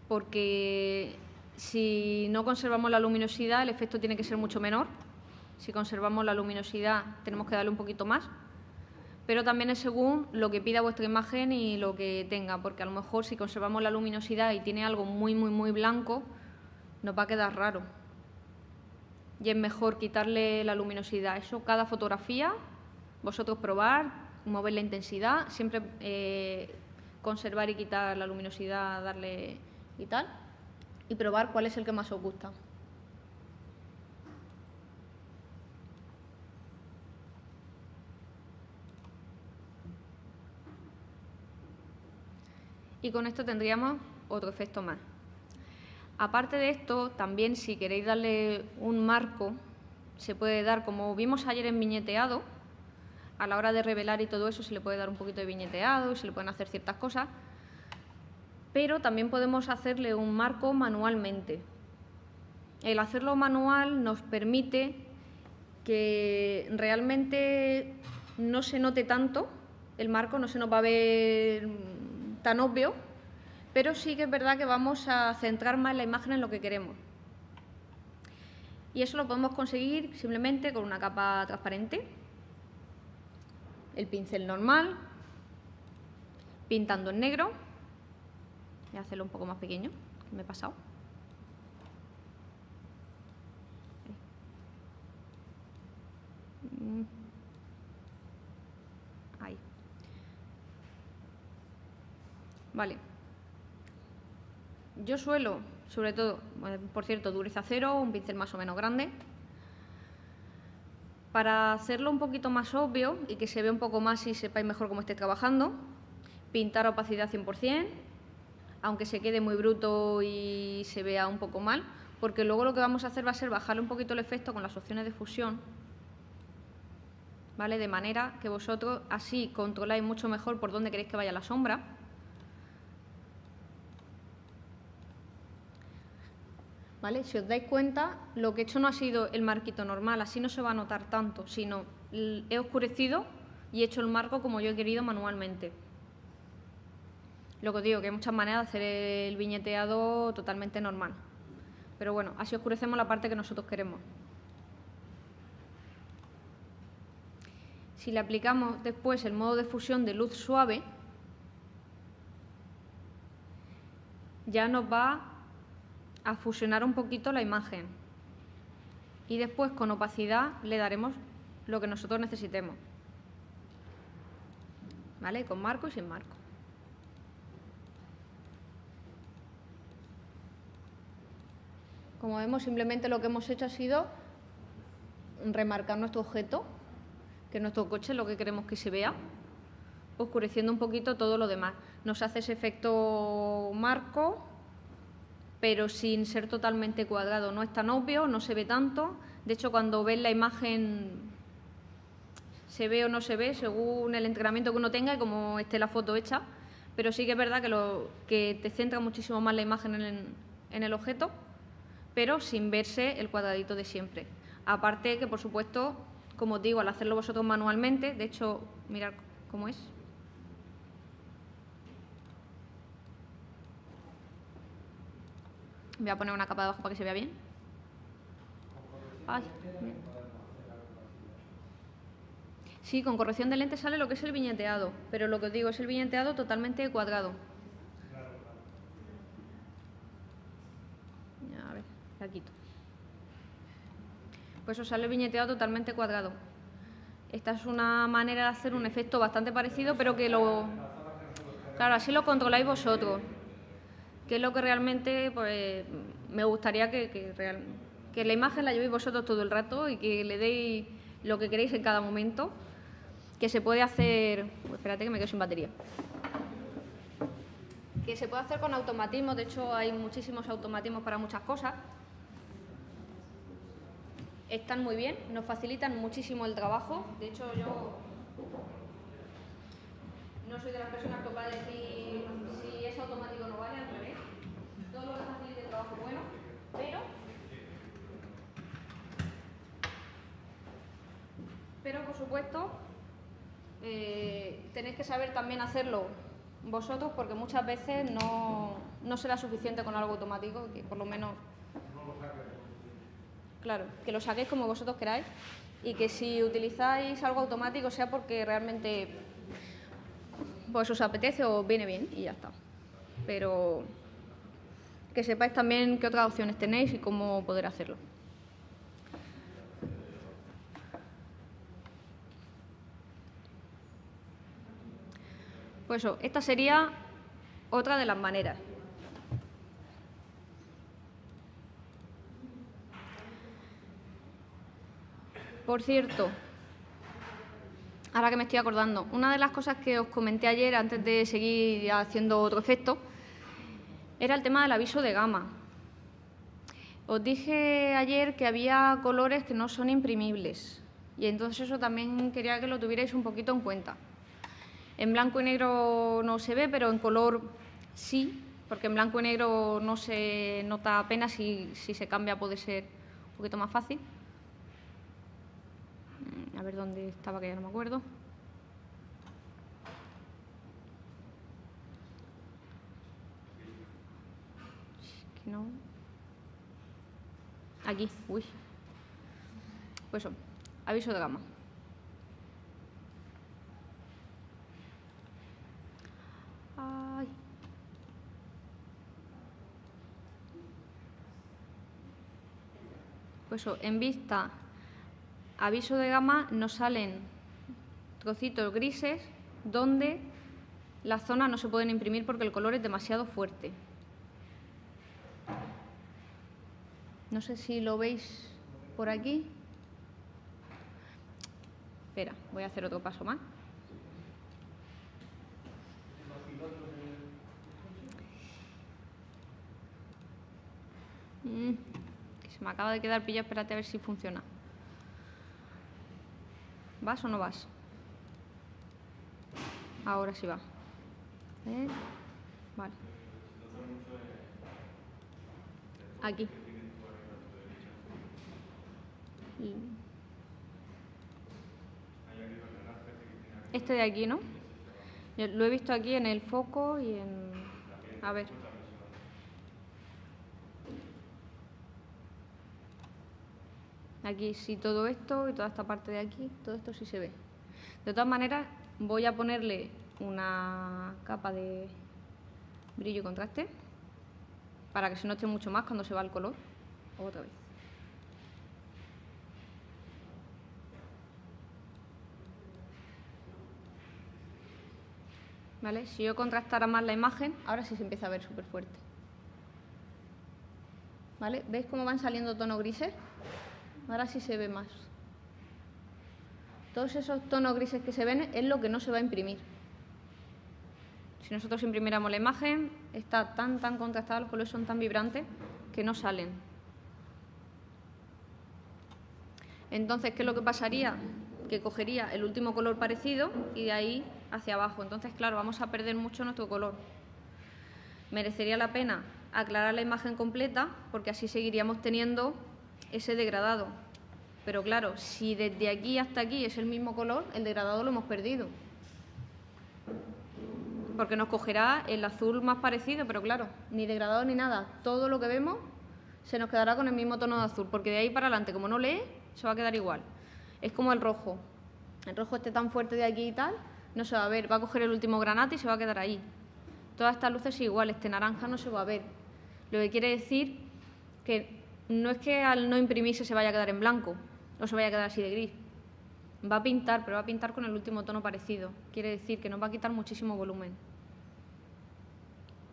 porque si no conservamos la luminosidad, el efecto tiene que ser mucho menor. Si conservamos la luminosidad, tenemos que darle un poquito más, pero también es según lo que pida vuestra imagen y lo que tenga, porque a lo mejor si conservamos la luminosidad y tiene algo muy blanco, nos va a quedar raro. Y es mejor quitarle la luminosidad. Eso, cada fotografía, vosotros probar, mover la intensidad, siempre conservar y quitar la luminosidad, darle y tal, y probar cuál es el que más os gusta. Y con esto tendríamos otro efecto más. Aparte de esto, también si queréis darle un marco, se puede dar, como vimos ayer en viñeteado, a la hora de revelar y todo eso se le puede dar un poquito de viñeteado y se le pueden hacer ciertas cosas, pero también podemos hacerle un marco manualmente. El hacerlo manual nos permite que realmente no se note tanto el marco, no se nos va a ver tan obvio, pero sí que es verdad que vamos a centrar más la imagen en lo que queremos. Y eso lo podemos conseguir simplemente con una capa transparente, el pincel normal, pintando en negro. Voy a hacerlo un poco más pequeño, que me he pasado. Ahí. Vale. Yo suelo, sobre todo, por cierto, dureza 0, un pincel más o menos grande. Para hacerlo un poquito más obvio y que se vea un poco más y sepáis mejor cómo esté trabajando, pintar opacidad 100%, aunque se quede muy bruto y se vea un poco mal, porque luego lo que vamos a hacer va a ser bajarle un poquito el efecto con las opciones de fusión, ¿vale? De manera que vosotros así controláis mucho mejor por dónde queréis que vaya la sombra. ¿Vale? Si os dais cuenta, lo que he hecho no ha sido el marquito normal, así no se va a notar tanto, sino he oscurecido y he hecho el marco como yo he querido manualmente. Lo que os digo, que hay muchas maneras de hacer el viñeteado totalmente normal. Pero bueno, así oscurecemos la parte que nosotros queremos. Si le aplicamos después el modo de fusión de luz suave, ya nos va a fusionar un poquito la imagen. Y después con opacidad le daremos lo que nosotros necesitemos. ¿Vale? Con marco y sin marco. Como vemos, simplemente lo que hemos hecho ha sido remarcar nuestro objeto, que es nuestro coche, lo que queremos que se vea, oscureciendo un poquito todo lo demás. Nos hace ese efecto marco, pero sin ser totalmente cuadrado. No es tan obvio, no se ve tanto. De hecho, cuando ves la imagen, se ve o no se ve, según el entrenamiento que uno tenga y cómo esté la foto hecha. Pero sí que es verdad que te centra muchísimo más la imagen en el objeto, pero sin verse el cuadradito de siempre. Aparte que, por supuesto, como os digo, al hacerlo vosotros manualmente, de hecho, mirad cómo es. Voy a poner una capa de abajo para que se vea bien. Ay, mira. Sí, con corrección de lente sale lo que es el viñeteado, pero lo que os digo es el viñeteado totalmente cuadrado. A ver, la quito. Pues os sale el viñeteado totalmente cuadrado. Esta es una manera de hacer un efecto bastante parecido, pero que claro, así lo controláis vosotros. Que es lo que realmente pues, me gustaría que la imagen la llevéis vosotros todo el rato y que le deis lo que queréis en cada momento. Que se puede hacer... espérate que me quedo sin batería. Que se puede hacer con automatismos. De hecho, hay muchísimos automatismos para muchas cosas. Están muy bien, nos facilitan muchísimo el trabajo. De hecho, yo no soy de las personas que os va a decir si es automático o no vale, al revés. Todo lo que facilite el trabajo es bueno, pero por supuesto, tenéis que saber también hacerlo vosotros, porque muchas veces no será suficiente con algo automático, que por lo menos... Claro, que lo saquéis como vosotros queráis y que si utilizáis algo automático sea porque realmente pues os apetece o os viene bien y ya está. Pero que sepáis también qué otras opciones tenéis y cómo poder hacerlo. Pues eso, esta sería otra de las maneras. Por cierto, ahora que me estoy acordando, una de las cosas que os comenté ayer antes de seguir haciendo otro efecto era el tema del aviso de gama. Os dije ayer que había colores que no son imprimibles y entonces eso también quería que lo tuvierais un poquito en cuenta. En blanco y negro no se ve, pero en color sí, porque en blanco y negro no se nota apenas y si se cambia puede ser un poquito más fácil. A ver dónde estaba, que ya no me acuerdo. Es que no. Aquí, uy. Pues eso, aviso de gama. Ay. Pues eso, en vista aviso de gama nos salen trocitos grises donde las zonas no se pueden imprimir porque el color es demasiado fuerte. No sé si lo veis por aquí. Espera, voy a hacer otro paso más. Que se me acaba de quedar pillado, espérate a ver si funciona. ¿Vas o no vas? Ahora sí va. Vale. Aquí. Este de aquí, ¿no? Yo lo he visto aquí en el foco y en... A ver. Aquí sí todo esto y toda esta parte de aquí, todo esto sí se ve. De todas maneras, voy a ponerle una capa de brillo y contraste para que se note mucho más cuando se va el color. Otra vez. ¿Vale? Si yo contrastara más la imagen, ahora sí se empieza a ver súper fuerte. ¿Vale? ¿Veis cómo van saliendo tonos grises? Ahora sí se ve más. Todos esos tonos grises que se ven es lo que no se va a imprimir. Si nosotros imprimiéramos la imagen, está tan contrastada, los colores son tan vibrantes que no salen. Entonces, ¿qué es lo que pasaría? Que cogería el último color parecido y de ahí hacia abajo. Entonces, claro, vamos a perder mucho nuestro color. Merecería la pena aclarar la imagen completa porque así seguiríamos teniendo ese degradado. Pero claro, si desde aquí hasta aquí es el mismo color, el degradado lo hemos perdido. Porque nos cogerá el azul más parecido, pero claro, ni degradado ni nada. Todo lo que vemos se nos quedará con el mismo tono de azul, porque de ahí para adelante, como no lee, se va a quedar igual. Es como el rojo. El rojo este tan fuerte de aquí y tal, no se va a ver. Va a coger el último granate y se va a quedar ahí. Todas estas luces igual, este naranja no se va a ver. Lo que quiere decir que no es que al no imprimirse se vaya a quedar en blanco o se vaya a quedar así de gris. Va a pintar, pero va a pintar con el último tono parecido. Quiere decir que nos va a quitar muchísimo volumen.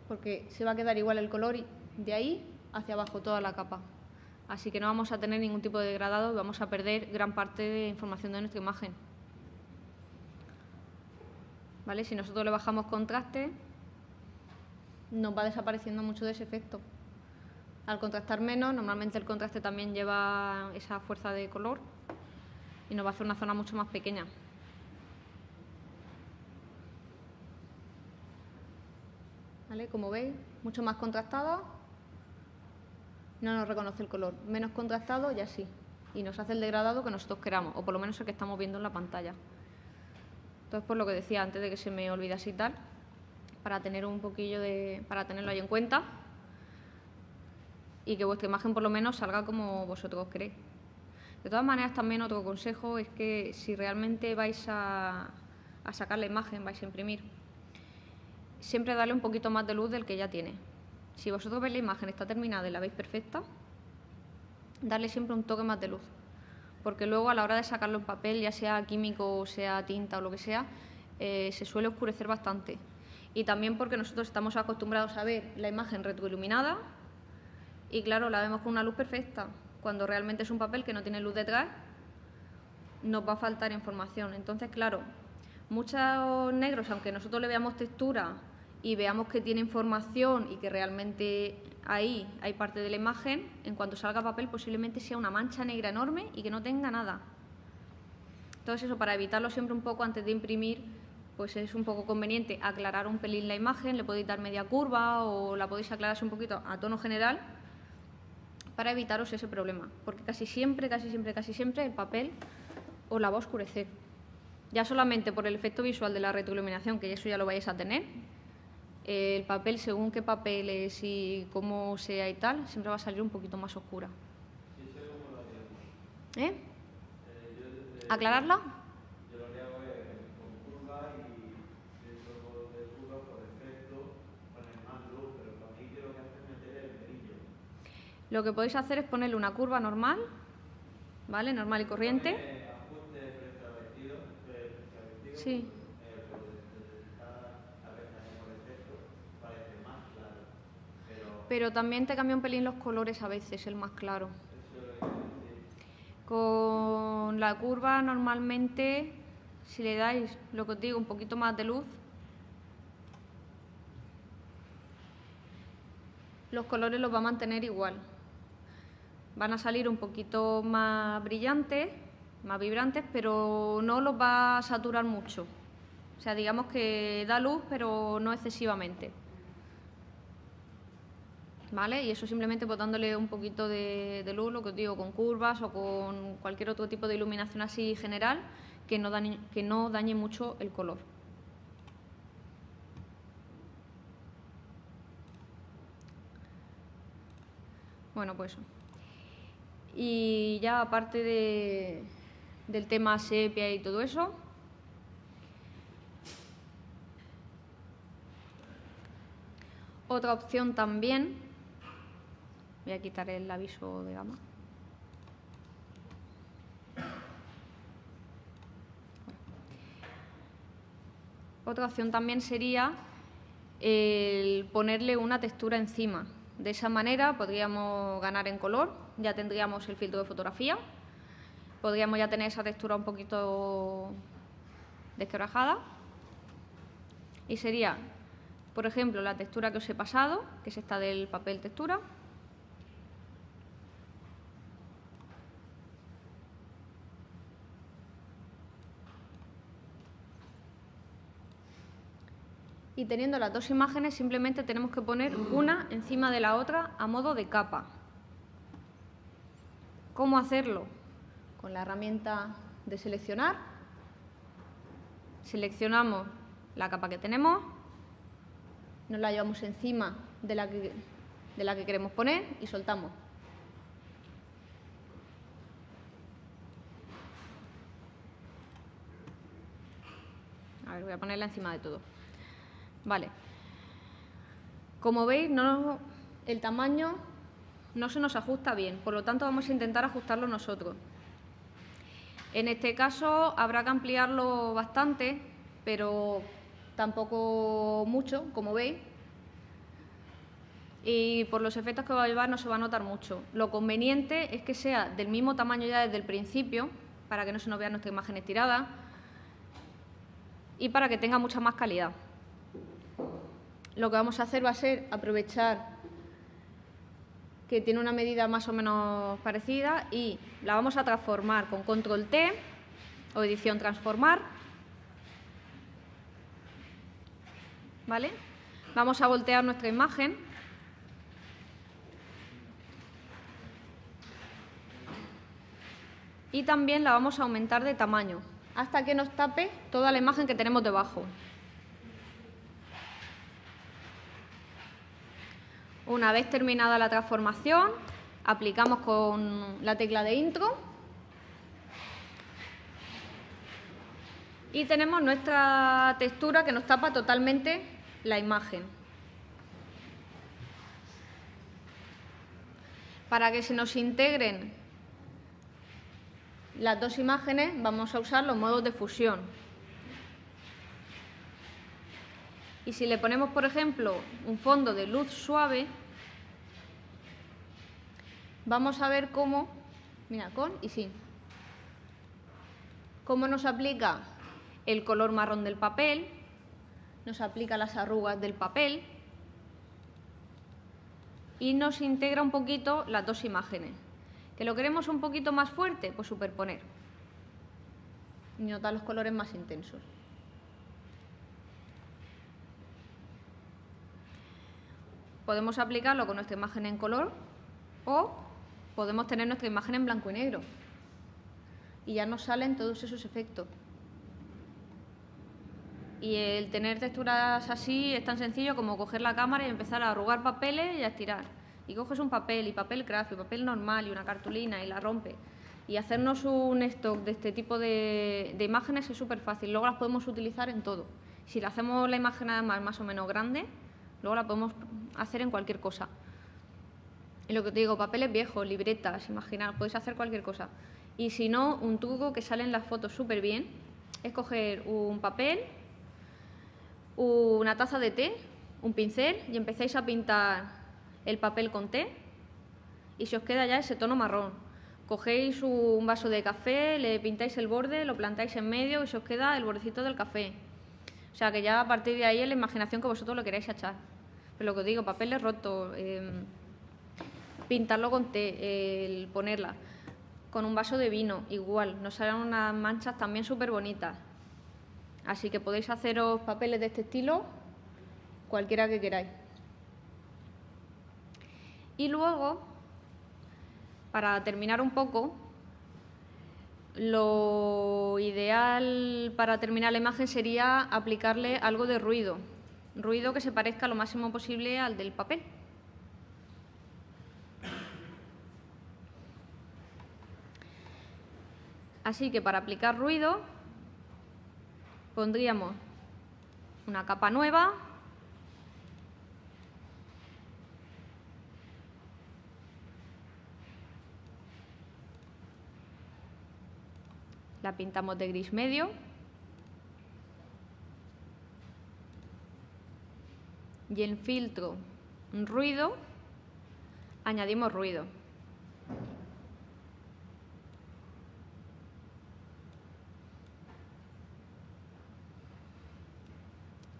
Porque se va a quedar igual el color de ahí hacia abajo toda la capa. Así que no vamos a tener ningún tipo de degradado y vamos a perder gran parte de información de nuestra imagen. ¿Vale? Si nosotros le bajamos contraste, nos va desapareciendo mucho de ese efecto. Al contrastar menos, normalmente el contraste también lleva esa fuerza de color y nos va a hacer una zona mucho más pequeña. ¿Vale? Como veis, mucho más contrastado, no nos reconoce el color. Menos contrastado, ya sí. Y nos hace el degradado que nosotros queramos, o por lo menos el que estamos viendo en la pantalla. Entonces, por lo que decía antes de que se me olvidase y tal, para tener un poquillo de... para tenerlo ahí en cuenta y que vuestra imagen por lo menos salga como vosotros queréis. De todas maneras, también otro consejo es que si realmente vais a sacar la imagen, vais a imprimir, siempre darle un poquito más de luz del que ya tiene. Si vosotros veis la imagen, está terminada y la veis perfecta, darle siempre un toque más de luz. Porque luego a la hora de sacarlo en papel, ya sea químico o sea tinta o lo que sea, se suele oscurecer bastante. Y también porque nosotros estamos acostumbrados a ver la imagen retroiluminada y claro, la vemos con una luz perfecta. Cuando realmente es un papel que no tiene luz detrás, nos va a faltar información. Entonces, claro, muchos negros, aunque nosotros le veamos textura y veamos que tiene información y que realmente ahí hay parte de la imagen, en cuanto salga papel posiblemente sea una mancha negra enorme y que no tenga nada. Entonces eso, para evitarlo siempre un poco antes de imprimir, pues es un poco conveniente aclarar un pelín la imagen, le podéis dar media curva o la podéis aclarar un poquito a tono general para evitaros ese problema, porque casi siempre el papel os la va a oscurecer. Ya solamente por el efecto visual de la retroiluminación, que eso ya lo vais a tener, el papel, según qué papel es y cómo sea y tal, siempre va a salir un poquito más oscura. ¿Eh? ¿Aclararla? Yo lo que hago es con curva y dentro de curva por defecto poner más luz, pero para mí yo lo que hace es meter el brillo. Lo que podéis hacer es ponerle una curva normal, ¿vale? Normal y corriente. Ajuste preestablecido, Sí. Pero también te cambia un pelín los colores a veces, el más claro. Con la curva normalmente, si le dais, lo que os digo, un poquito más de luz, los colores los va a mantener igual. Van a salir un poquito más brillantes, más vibrantes, pero no los va a saturar mucho. O sea, digamos que da luz, pero no excesivamente. ¿Vale? Y eso simplemente pues dándole un poquito de luz, lo que os digo, con curvas o con cualquier otro tipo de iluminación así general, que no dañe mucho el color. Bueno, pues eso. Y ya aparte del tema sepia y todo eso, otra opción también, voy a quitar el aviso de gama. Otra opción también sería el ponerle una textura encima. De esa manera podríamos ganar en color, ya tendríamos el filtro de fotografía, podríamos ya tener esa textura un poquito desquebrajada y sería, por ejemplo, la textura que os he pasado, que es esta del papel textura. Y teniendo las dos imágenes simplemente tenemos que poner una encima de la otra a modo de capa. ¿Cómo hacerlo? Con la herramienta de seleccionar. Seleccionamos la capa que tenemos, nos la llevamos encima de la que queremos poner y soltamos. A ver, voy a ponerla encima de todo. Vale. Como veis, el tamaño no se nos ajusta bien, por lo tanto vamos a intentar ajustarlo nosotros. En este caso habrá que ampliarlo bastante, pero tampoco mucho, como veis. Y por los efectos que va a llevar no se va a notar mucho. Lo conveniente es que sea del mismo tamaño ya desde el principio, para que no se nos vea nuestra imagen estirada y para que tenga mucha más calidad. Lo que vamos a hacer va a ser aprovechar que tiene una medida más o menos parecida y la vamos a transformar con Control T o edición transformar. ¿Vale? Vamos a voltear nuestra imagen. Y también la vamos a aumentar de tamaño hasta que nos tape toda la imagen que tenemos debajo. Una vez terminada la transformación, aplicamos con la tecla de intro y tenemos nuestra textura que nos tapa totalmente la imagen. Para que se nos integren las dos imágenes, vamos a usar los modos de fusión. Y si le ponemos, por ejemplo, un fondo de luz suave, vamos a ver cómo, mira, con y sin, cómo nos aplica el color marrón del papel, nos aplica las arrugas del papel y nos integra un poquito las dos imágenes. ¿Que lo queremos un poquito más fuerte? Pues superponer y notar los colores más intensos. Podemos aplicarlo con nuestra imagen en color o podemos tener nuestra imagen en blanco y negro y ya nos salen todos esos efectos. Y el tener texturas así es tan sencillo como coger la cámara y empezar a arrugar papeles y a estirar. Y coges un papel y papel craft y papel normal y una cartulina y la rompes. Y hacernos un stock de este tipo de imágenes es súper fácil. Luego las podemos utilizar en todo. Si le hacemos la imagen además más o menos grande, luego la podemos hacer en cualquier cosa. Y lo que te digo, papeles viejos, libretas, imaginar, podéis hacer cualquier cosa. Y si no, un truco que sale en las fotos súper bien es coger un papel, una taza de té, un pincel y empezáis a pintar el papel con té y se os queda ya ese tono marrón. Cogéis un vaso de café, le pintáis el borde, lo plantáis en medio y se os queda el bordecito del café. O sea que ya a partir de ahí es la imaginación que vosotros lo queráis echar. Pero lo que os digo, papeles rotos, pintarlo con té, ponerla con un vaso de vino, igual, nos salen unas manchas también súper bonitas. Así que podéis haceros papeles de este estilo, cualquiera que queráis. Y luego, para terminar un poco, lo ideal para terminar la imagen sería aplicarle algo de ruido. Ruido que se parezca lo máximo posible al del papel. Así que para aplicar ruido pondríamos una capa nueva. La pintamos de gris medio. Y en filtro ruido añadimos ruido.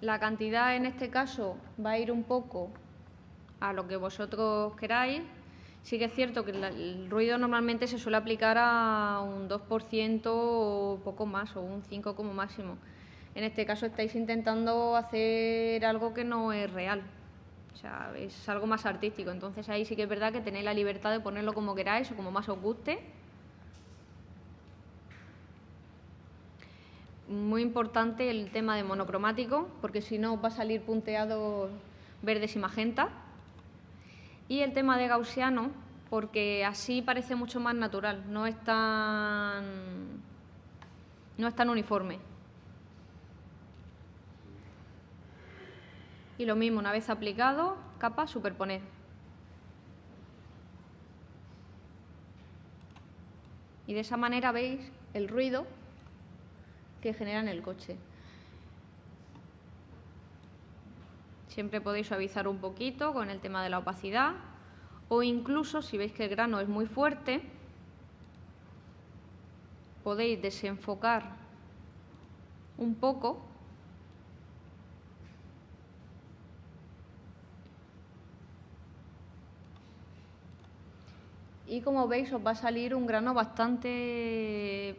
La cantidad en este caso va a ir un poco a lo que vosotros queráis. Sí que es cierto que el ruido normalmente se suele aplicar a un 2% o poco más, o un 5% como máximo. En este caso estáis intentando hacer algo que no es real. O sea, es algo más artístico. Entonces ahí sí que es verdad que tenéis la libertad de ponerlo como queráis o como más os guste. Muy importante el tema de monocromático, porque si no os va a salir punteados verdes y magenta. Y el tema de gaussiano, porque así parece mucho más natural, no es tan uniforme. Y lo mismo, una vez aplicado, capa, superponer. Y de esa manera veis el ruido que genera en el coche. Siempre podéis suavizar un poquito con el tema de la opacidad, o incluso si veis que el grano es muy fuerte, podéis desenfocar un poco y como veis os va a salir un grano bastante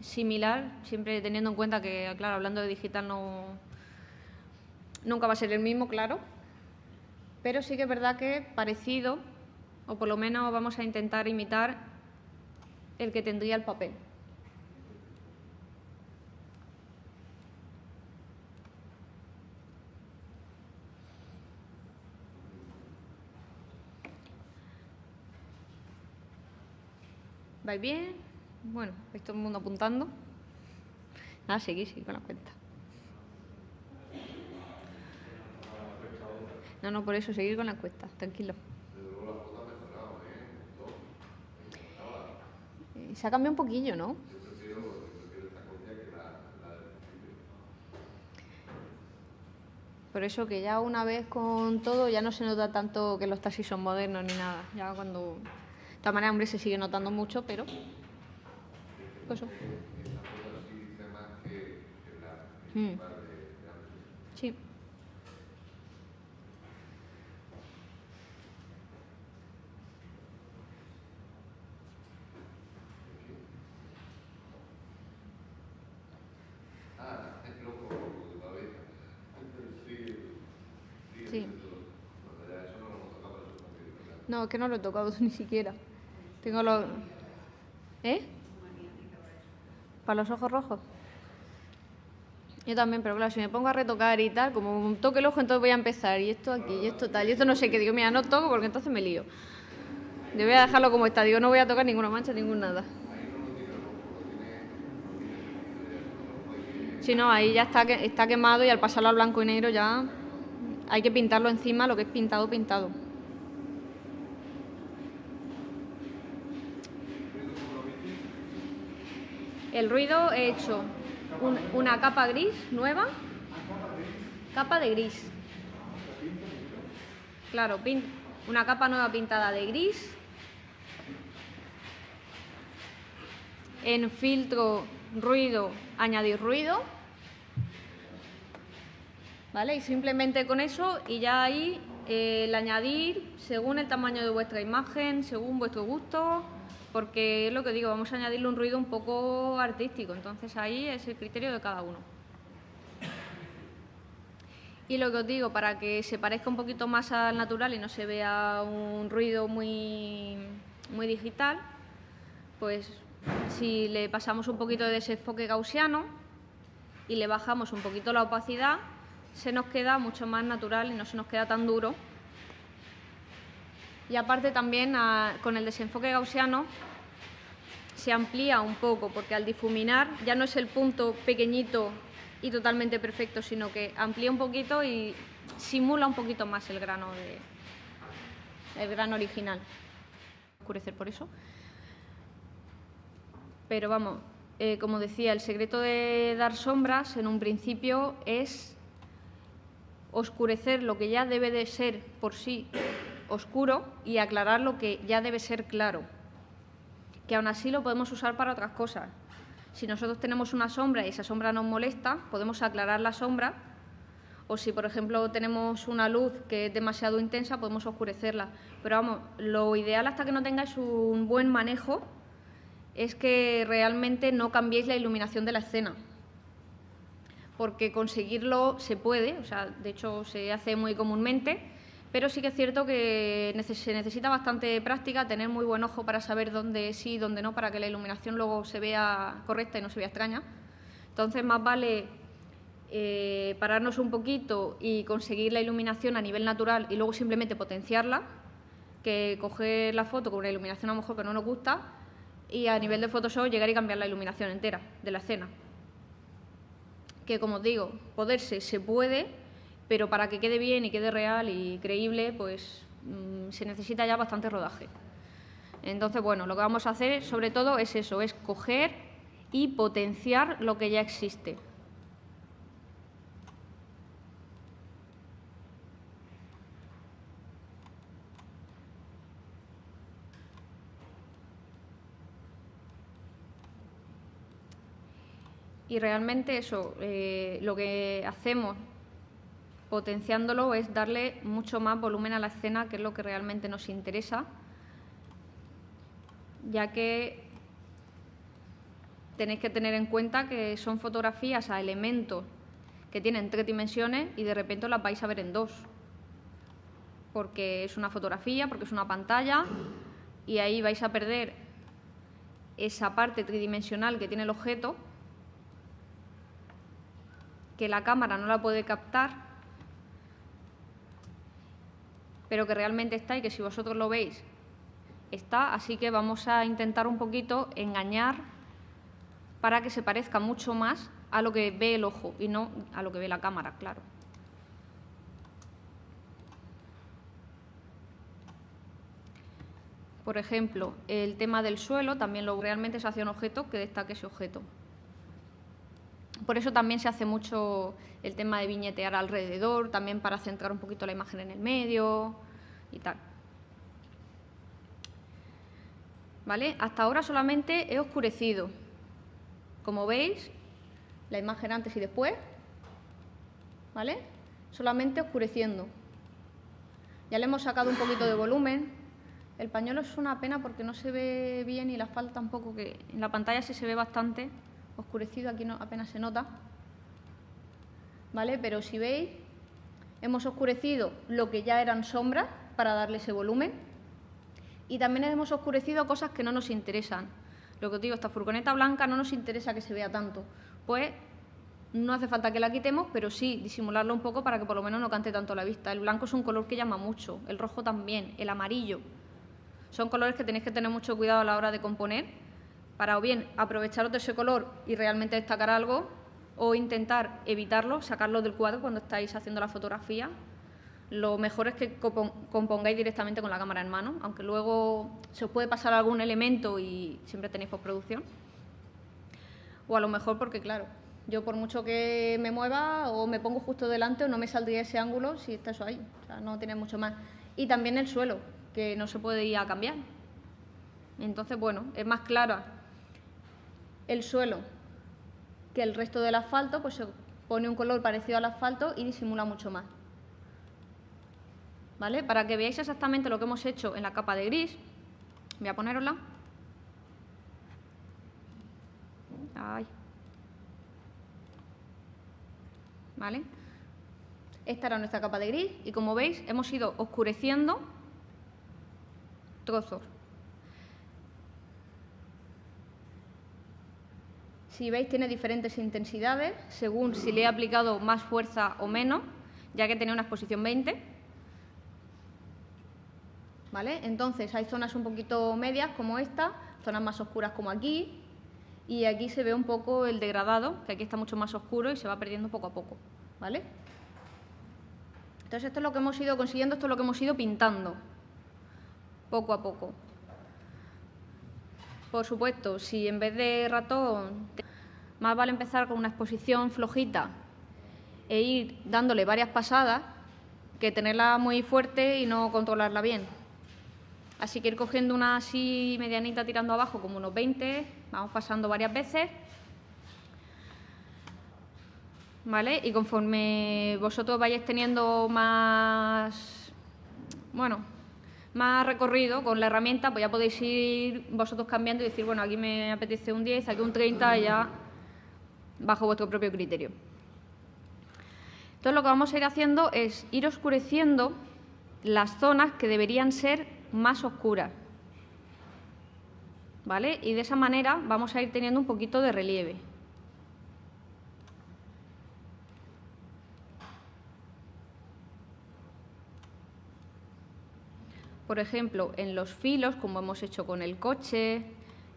similar, siempre teniendo en cuenta que, claro, hablando de digital nunca va a ser el mismo, claro, pero sí que es verdad que parecido, o por lo menos vamos a intentar imitar el que tendría el papel. ¿Vais bien? Bueno, ¿vais todo el mundo apuntando? Nada, seguir con la cuenta. No, por eso, seguir con la encuesta, tranquilo. Se ha cambiado un poquillo, ¿no? Yo prefiero esta copia que la del principio. Por eso que ya una vez con todo ya no se nota tanto que los taxis son modernos ni nada. Ya cuando... De todas maneras, hombre, se sigue notando mucho, pero... Pues eso. Esta foto sí dice más que la principal de antes. Sí. Sí. No, es que no lo he tocado ni siquiera. Tengo los... ¿Eh? ¿Para los ojos rojos? Yo también, pero claro, si me pongo a retocar y tal, como toque el ojo, entonces voy a empezar. Y esto aquí, y esto tal, y esto no sé qué. Digo, mira, no toco porque entonces me lío. Yo voy a dejarlo como está. Digo, no voy a tocar ninguna mancha, ningún nada. Si no, ahí ya está quemado y al pasarlo al blanco y negro ya hay que pintarlo encima, lo que es pintado, pintado. El ruido he hecho una capa gris nueva, capa de gris. Claro, una capa nueva pintada de gris. En filtro ruido, añadir ruido. ¿Vale? Y simplemente con eso, y ya ahí el añadir según el tamaño de vuestra imagen, según vuestro gusto, porque es lo que digo, vamos a añadirle un ruido un poco artístico, entonces ahí es el criterio de cada uno. Y lo que os digo, para que se parezca un poquito más al natural y no se vea un ruido muy digital, pues Si le pasamos un poquito de desenfoque gaussiano y le bajamos un poquito la opacidad, se nos queda mucho más natural y no se nos queda tan duro. Y aparte también con el desenfoque gaussiano se amplía un poco, porque al difuminar ya no es el punto pequeñito y totalmente perfecto, sino que amplía un poquito y simula un poquito más el grano original. Oscurecer por eso. Pero vamos, como decía, el secreto de dar sombras en un principio es oscurecer lo que ya debe de ser por sí oscuro y aclarar lo que ya debe ser claro, que aún así lo podemos usar para otras cosas. Si nosotros tenemos una sombra y esa sombra nos molesta, podemos aclarar la sombra, o si, por ejemplo, tenemos una luz que es demasiado intensa, podemos oscurecerla. Pero vamos, lo ideal hasta que no tengáis un buen manejo es que realmente no cambiéis la iluminación de la escena, porque conseguirlo se puede, o sea, de hecho se hace muy comúnmente, pero sí que es cierto que se necesita bastante práctica, tener muy buen ojo para saber dónde sí y dónde no, para que la iluminación luego se vea correcta y no se vea extraña. Entonces, más vale pararnos un poquito y conseguir la iluminación a nivel natural y luego simplemente potenciarla, que coger la foto con una iluminación a lo mejor que no nos gusta y a nivel de Photoshop llegar y cambiar la iluminación entera de la escena. Que, como os digo, poderse se puede, pero para que quede bien y quede real y creíble, pues se necesita ya bastante rodaje. Entonces, bueno, lo que vamos a hacer sobre todo es eso, es coger y potenciar lo que ya existe. Y realmente eso, lo que hacemos potenciándolo es darle mucho más volumen a la escena, que es lo que realmente nos interesa, ya que tenéis que tener en cuenta que son fotografías a elementos que tienen 3 dimensiones y de repente las vais a ver en 2, porque es una fotografía, porque es una pantalla y ahí vais a perder esa parte tridimensional que tiene el objeto, que la cámara no la puede captar, pero que realmente está y que si vosotros lo veis está, así que vamos a intentar un poquito engañar para que se parezca mucho más a lo que ve el ojo y no a lo que ve la cámara, claro. Por ejemplo, el tema del suelo también realmente se hace un objeto que destaque ese objeto. Por eso también se hace mucho el tema de viñetear alrededor, también para centrar un poquito la imagen en el medio y tal. ¿Vale? Hasta ahora solamente he oscurecido. Como veis, la imagen antes y después, ¿vale? Solamente oscureciendo. Ya le hemos sacado un poquito de volumen. El pañuelo es una pena porque no se ve bien y la falda tampoco, que en la pantalla sí se ve bastante oscurecido, aquí no, apenas se nota, ¿vale? Pero si veis, hemos oscurecido lo que ya eran sombras para darle ese volumen y también hemos oscurecido cosas que no nos interesan. Lo que os digo, esta furgoneta blanca no nos interesa que se vea tanto, pues no hace falta que la quitemos, pero sí disimularlo un poco para que por lo menos no cante tanto la vista. El blanco es un color que llama mucho, el rojo también, el amarillo. Son colores que tenéis que tener mucho cuidado a la hora de componer, para o bien aprovecharos de ese color y realmente destacar algo, o intentar evitarlo, sacarlo del cuadro cuando estáis haciendo la fotografía. Lo mejor es que compongáis directamente con la cámara en mano, aunque luego se os puede pasar algún elemento y siempre tenéis postproducción. O a lo mejor porque, claro, yo por mucho que me mueva o me pongo justo delante o no me saldría ese ángulo si está eso ahí, o sea, no tiene mucho más. Y también el suelo, que no se puede ir a cambiar. Entonces, bueno, es más clara el suelo que el resto del asfalto, pues se pone un color parecido al asfalto y disimula mucho más. ¿Vale? Para que veáis exactamente lo que hemos hecho en la capa de gris, voy a ponerosla. Ay. ¿Vale? Esta era nuestra capa de gris y, como veis, hemos ido oscureciendo trozos. Si veis, tiene diferentes intensidades, según si le he aplicado más fuerza o menos, ya que tenía una exposición 20. ¿Vale? Entonces, hay zonas un poquito medias, como esta, zonas más oscuras como aquí, y aquí se ve un poco el degradado, que aquí está mucho más oscuro y se va perdiendo poco a poco. ¿Vale? Entonces, esto es lo que hemos ido consiguiendo, esto es lo que hemos ido pintando, poco a poco. Por supuesto, si en vez de ratón, más vale empezar con una exposición flojita e ir dándole varias pasadas que tenerla muy fuerte y no controlarla bien. Así que ir cogiendo una así medianita tirando abajo, como unos 20, vamos pasando varias veces. ¿Vale? Y conforme vosotros vayáis teniendo más recorrido con la herramienta, pues ya podéis ir vosotros cambiando y decir, bueno, aquí me apetece un 10, aquí un 30, y ya bajo vuestro propio criterio. Entonces, lo que vamos a ir haciendo es ir oscureciendo las zonas que deberían ser más oscuras. ¿Vale? Y de esa manera vamos a ir teniendo un poquito de relieve. Por ejemplo, en los filos, como hemos hecho con el coche, en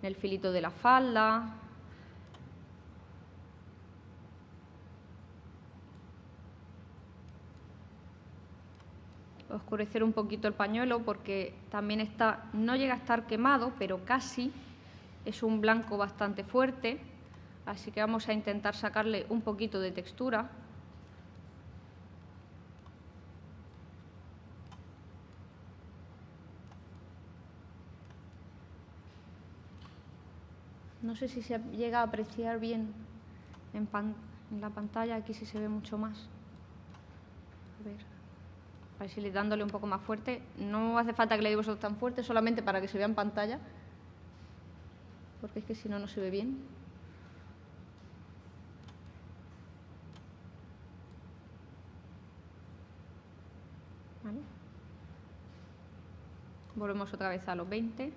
el filito de la falda. Oscurecer un poquito el pañuelo porque también está, no llega a estar quemado, pero casi, es un blanco bastante fuerte, así que vamos a intentar sacarle un poquito de textura. No sé si se llega a apreciar bien en la pantalla, aquí sí se ve mucho más. A ver si dándole un poco más fuerte. No hace falta que le diga tan fuerte, solamente para que se vea en pantalla, porque es que si no, no se ve bien. ¿Vale? Volvemos otra vez a los 20.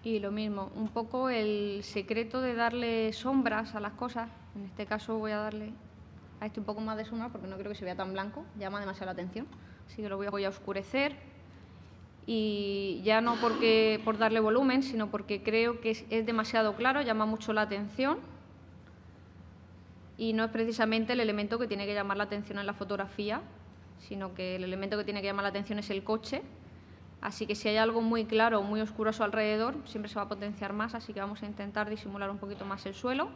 Y lo mismo, un poco el secreto de darle sombras a las cosas. En este caso voy a darle a este un poco más de sombra porque no creo que se vea tan blanco, llama demasiado la atención. Así que lo voy a oscurecer. Y ya no por darle volumen, sino porque creo que es demasiado claro, llama mucho la atención. Y no es precisamente el elemento que tiene que llamar la atención en la fotografía, sino que el elemento que tiene que llamar la atención es el coche. Así que si hay algo muy claro o muy oscuro a su alrededor, siempre se va a potenciar más, así que vamos a intentar disimular un poquito más el suelo.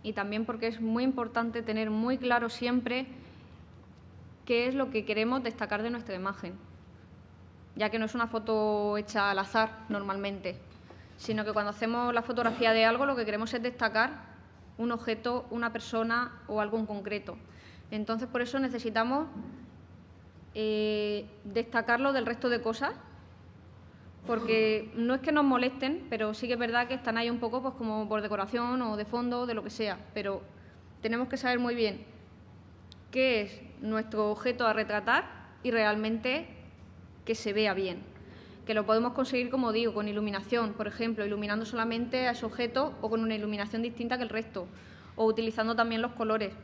Y también porque es muy importante tener muy claro siempre qué es lo que queremos destacar de nuestra imagen, ya que no es una foto hecha al azar normalmente, sino que cuando hacemos la fotografía de algo lo que queremos es destacar un objeto, una persona o algo en concreto. Entonces, por eso necesitamos destacarlo del resto de cosas, porque no es que nos molesten, pero sí que es verdad que están ahí un poco pues como por decoración o de fondo, de lo que sea, pero tenemos que saber muy bien qué es nuestro objeto a retratar y realmente que se vea bien. Que lo podemos conseguir, como digo, con iluminación, por ejemplo, iluminando solamente a ese objeto o con una iluminación distinta que el resto, o utilizando también los colores.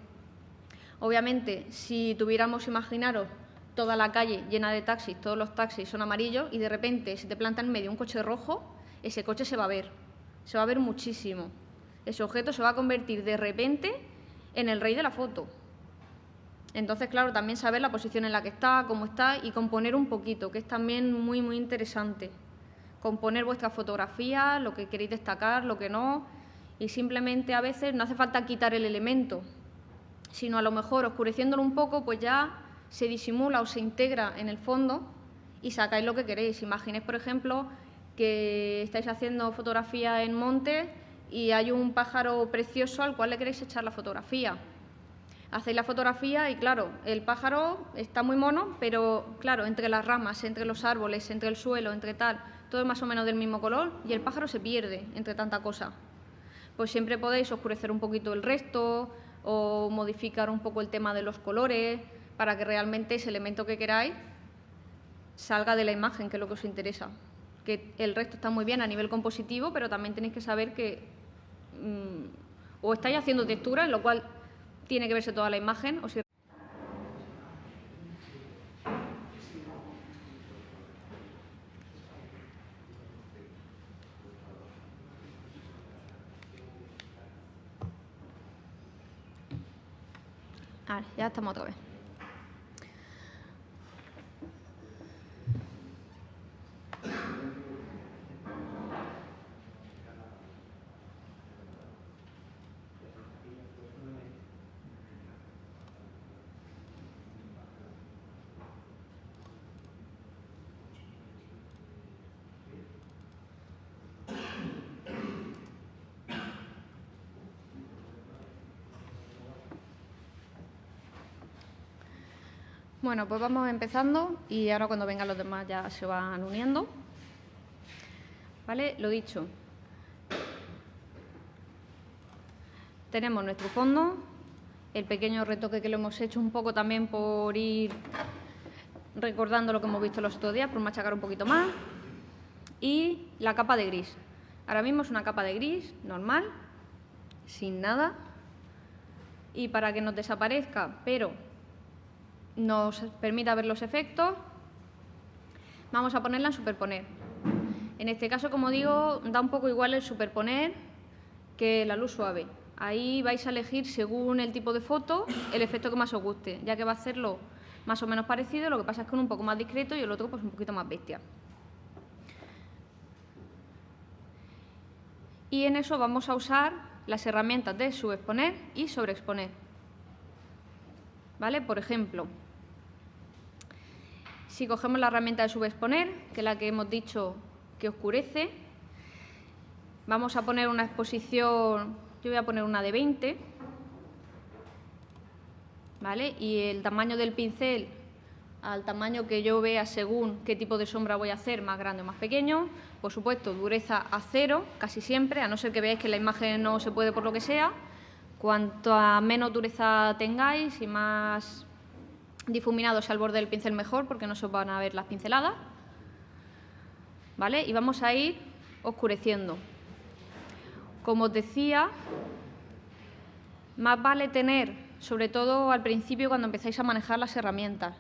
Obviamente, si tuviéramos, imaginaros, toda la calle llena de taxis, todos los taxis son amarillos y de repente se te planta en medio un coche rojo, ese coche se va a ver muchísimo. Ese objeto se va a convertir de repente en el rey de la foto. Entonces, claro, también saber la posición en la que está, cómo está y componer un poquito, que es también muy, muy interesante. Componer vuestra fotografía, lo que queréis destacar, lo que no, y simplemente a veces no hace falta quitar el elemento, sino a lo mejor oscureciéndolo un poco, pues ya se disimula o se integra en el fondo y sacáis lo que queréis. Imaginéis, por ejemplo, que estáis haciendo fotografía en monte y hay un pájaro precioso al cual le queréis echar la fotografía. Hacéis la fotografía y, claro, el pájaro está muy mono, pero, claro, entre las ramas, entre los árboles, entre el suelo, entre tal, todo es más o menos del mismo color y el pájaro se pierde entre tanta cosa. Pues siempre podéis oscurecer un poquito el resto o modificar un poco el tema de los colores para que realmente ese elemento que queráis salga de la imagen, que es lo que os interesa. Que el resto está muy bien a nivel compositivo, pero también tenéis que saber que o estáis haciendo textura, en lo cual tiene que verse toda la imagen, o si... Vale, ya estamos otra vez. Bueno, pues vamos empezando y ahora cuando vengan los demás ya se van uniendo. ¿Vale? Lo dicho. Tenemos nuestro fondo, el pequeño retoque que lo hemos hecho un poco también por ir recordando lo que hemos visto los otros días, por machacar un poquito más. Y la capa de gris. Ahora mismo es una capa de gris normal, sin nada. Y para que nos desaparezca, pero nos permita ver los efectos, vamos a ponerla en superponer. En este caso, como digo, da un poco igual el superponer que la luz suave. Ahí vais a elegir, según el tipo de foto, el efecto que más os guste, ya que va a hacerlo más o menos parecido, lo que pasa es que uno un poco más discreto y el otro pues un poquito más bestia. Y en eso vamos a usar las herramientas de subexponer y sobreexponer. ¿Vale? Por ejemplo, si cogemos la herramienta de subexponer, que es la que hemos dicho que oscurece, vamos a poner una exposición, yo voy a poner una de 20, ¿vale? Y el tamaño del pincel, al tamaño que yo vea según qué tipo de sombra voy a hacer, más grande o más pequeño. Por supuesto, dureza a 0, casi siempre, a no ser que veáis que la imagen no se puede por lo que sea. Cuanto a menos dureza tengáis y más difuminado sea el borde del pincel, mejor, porque no se os van a ver las pinceladas. ¿Vale? Y vamos a ir oscureciendo. Como os decía, más vale tener, sobre todo al principio cuando empezáis a manejar las herramientas,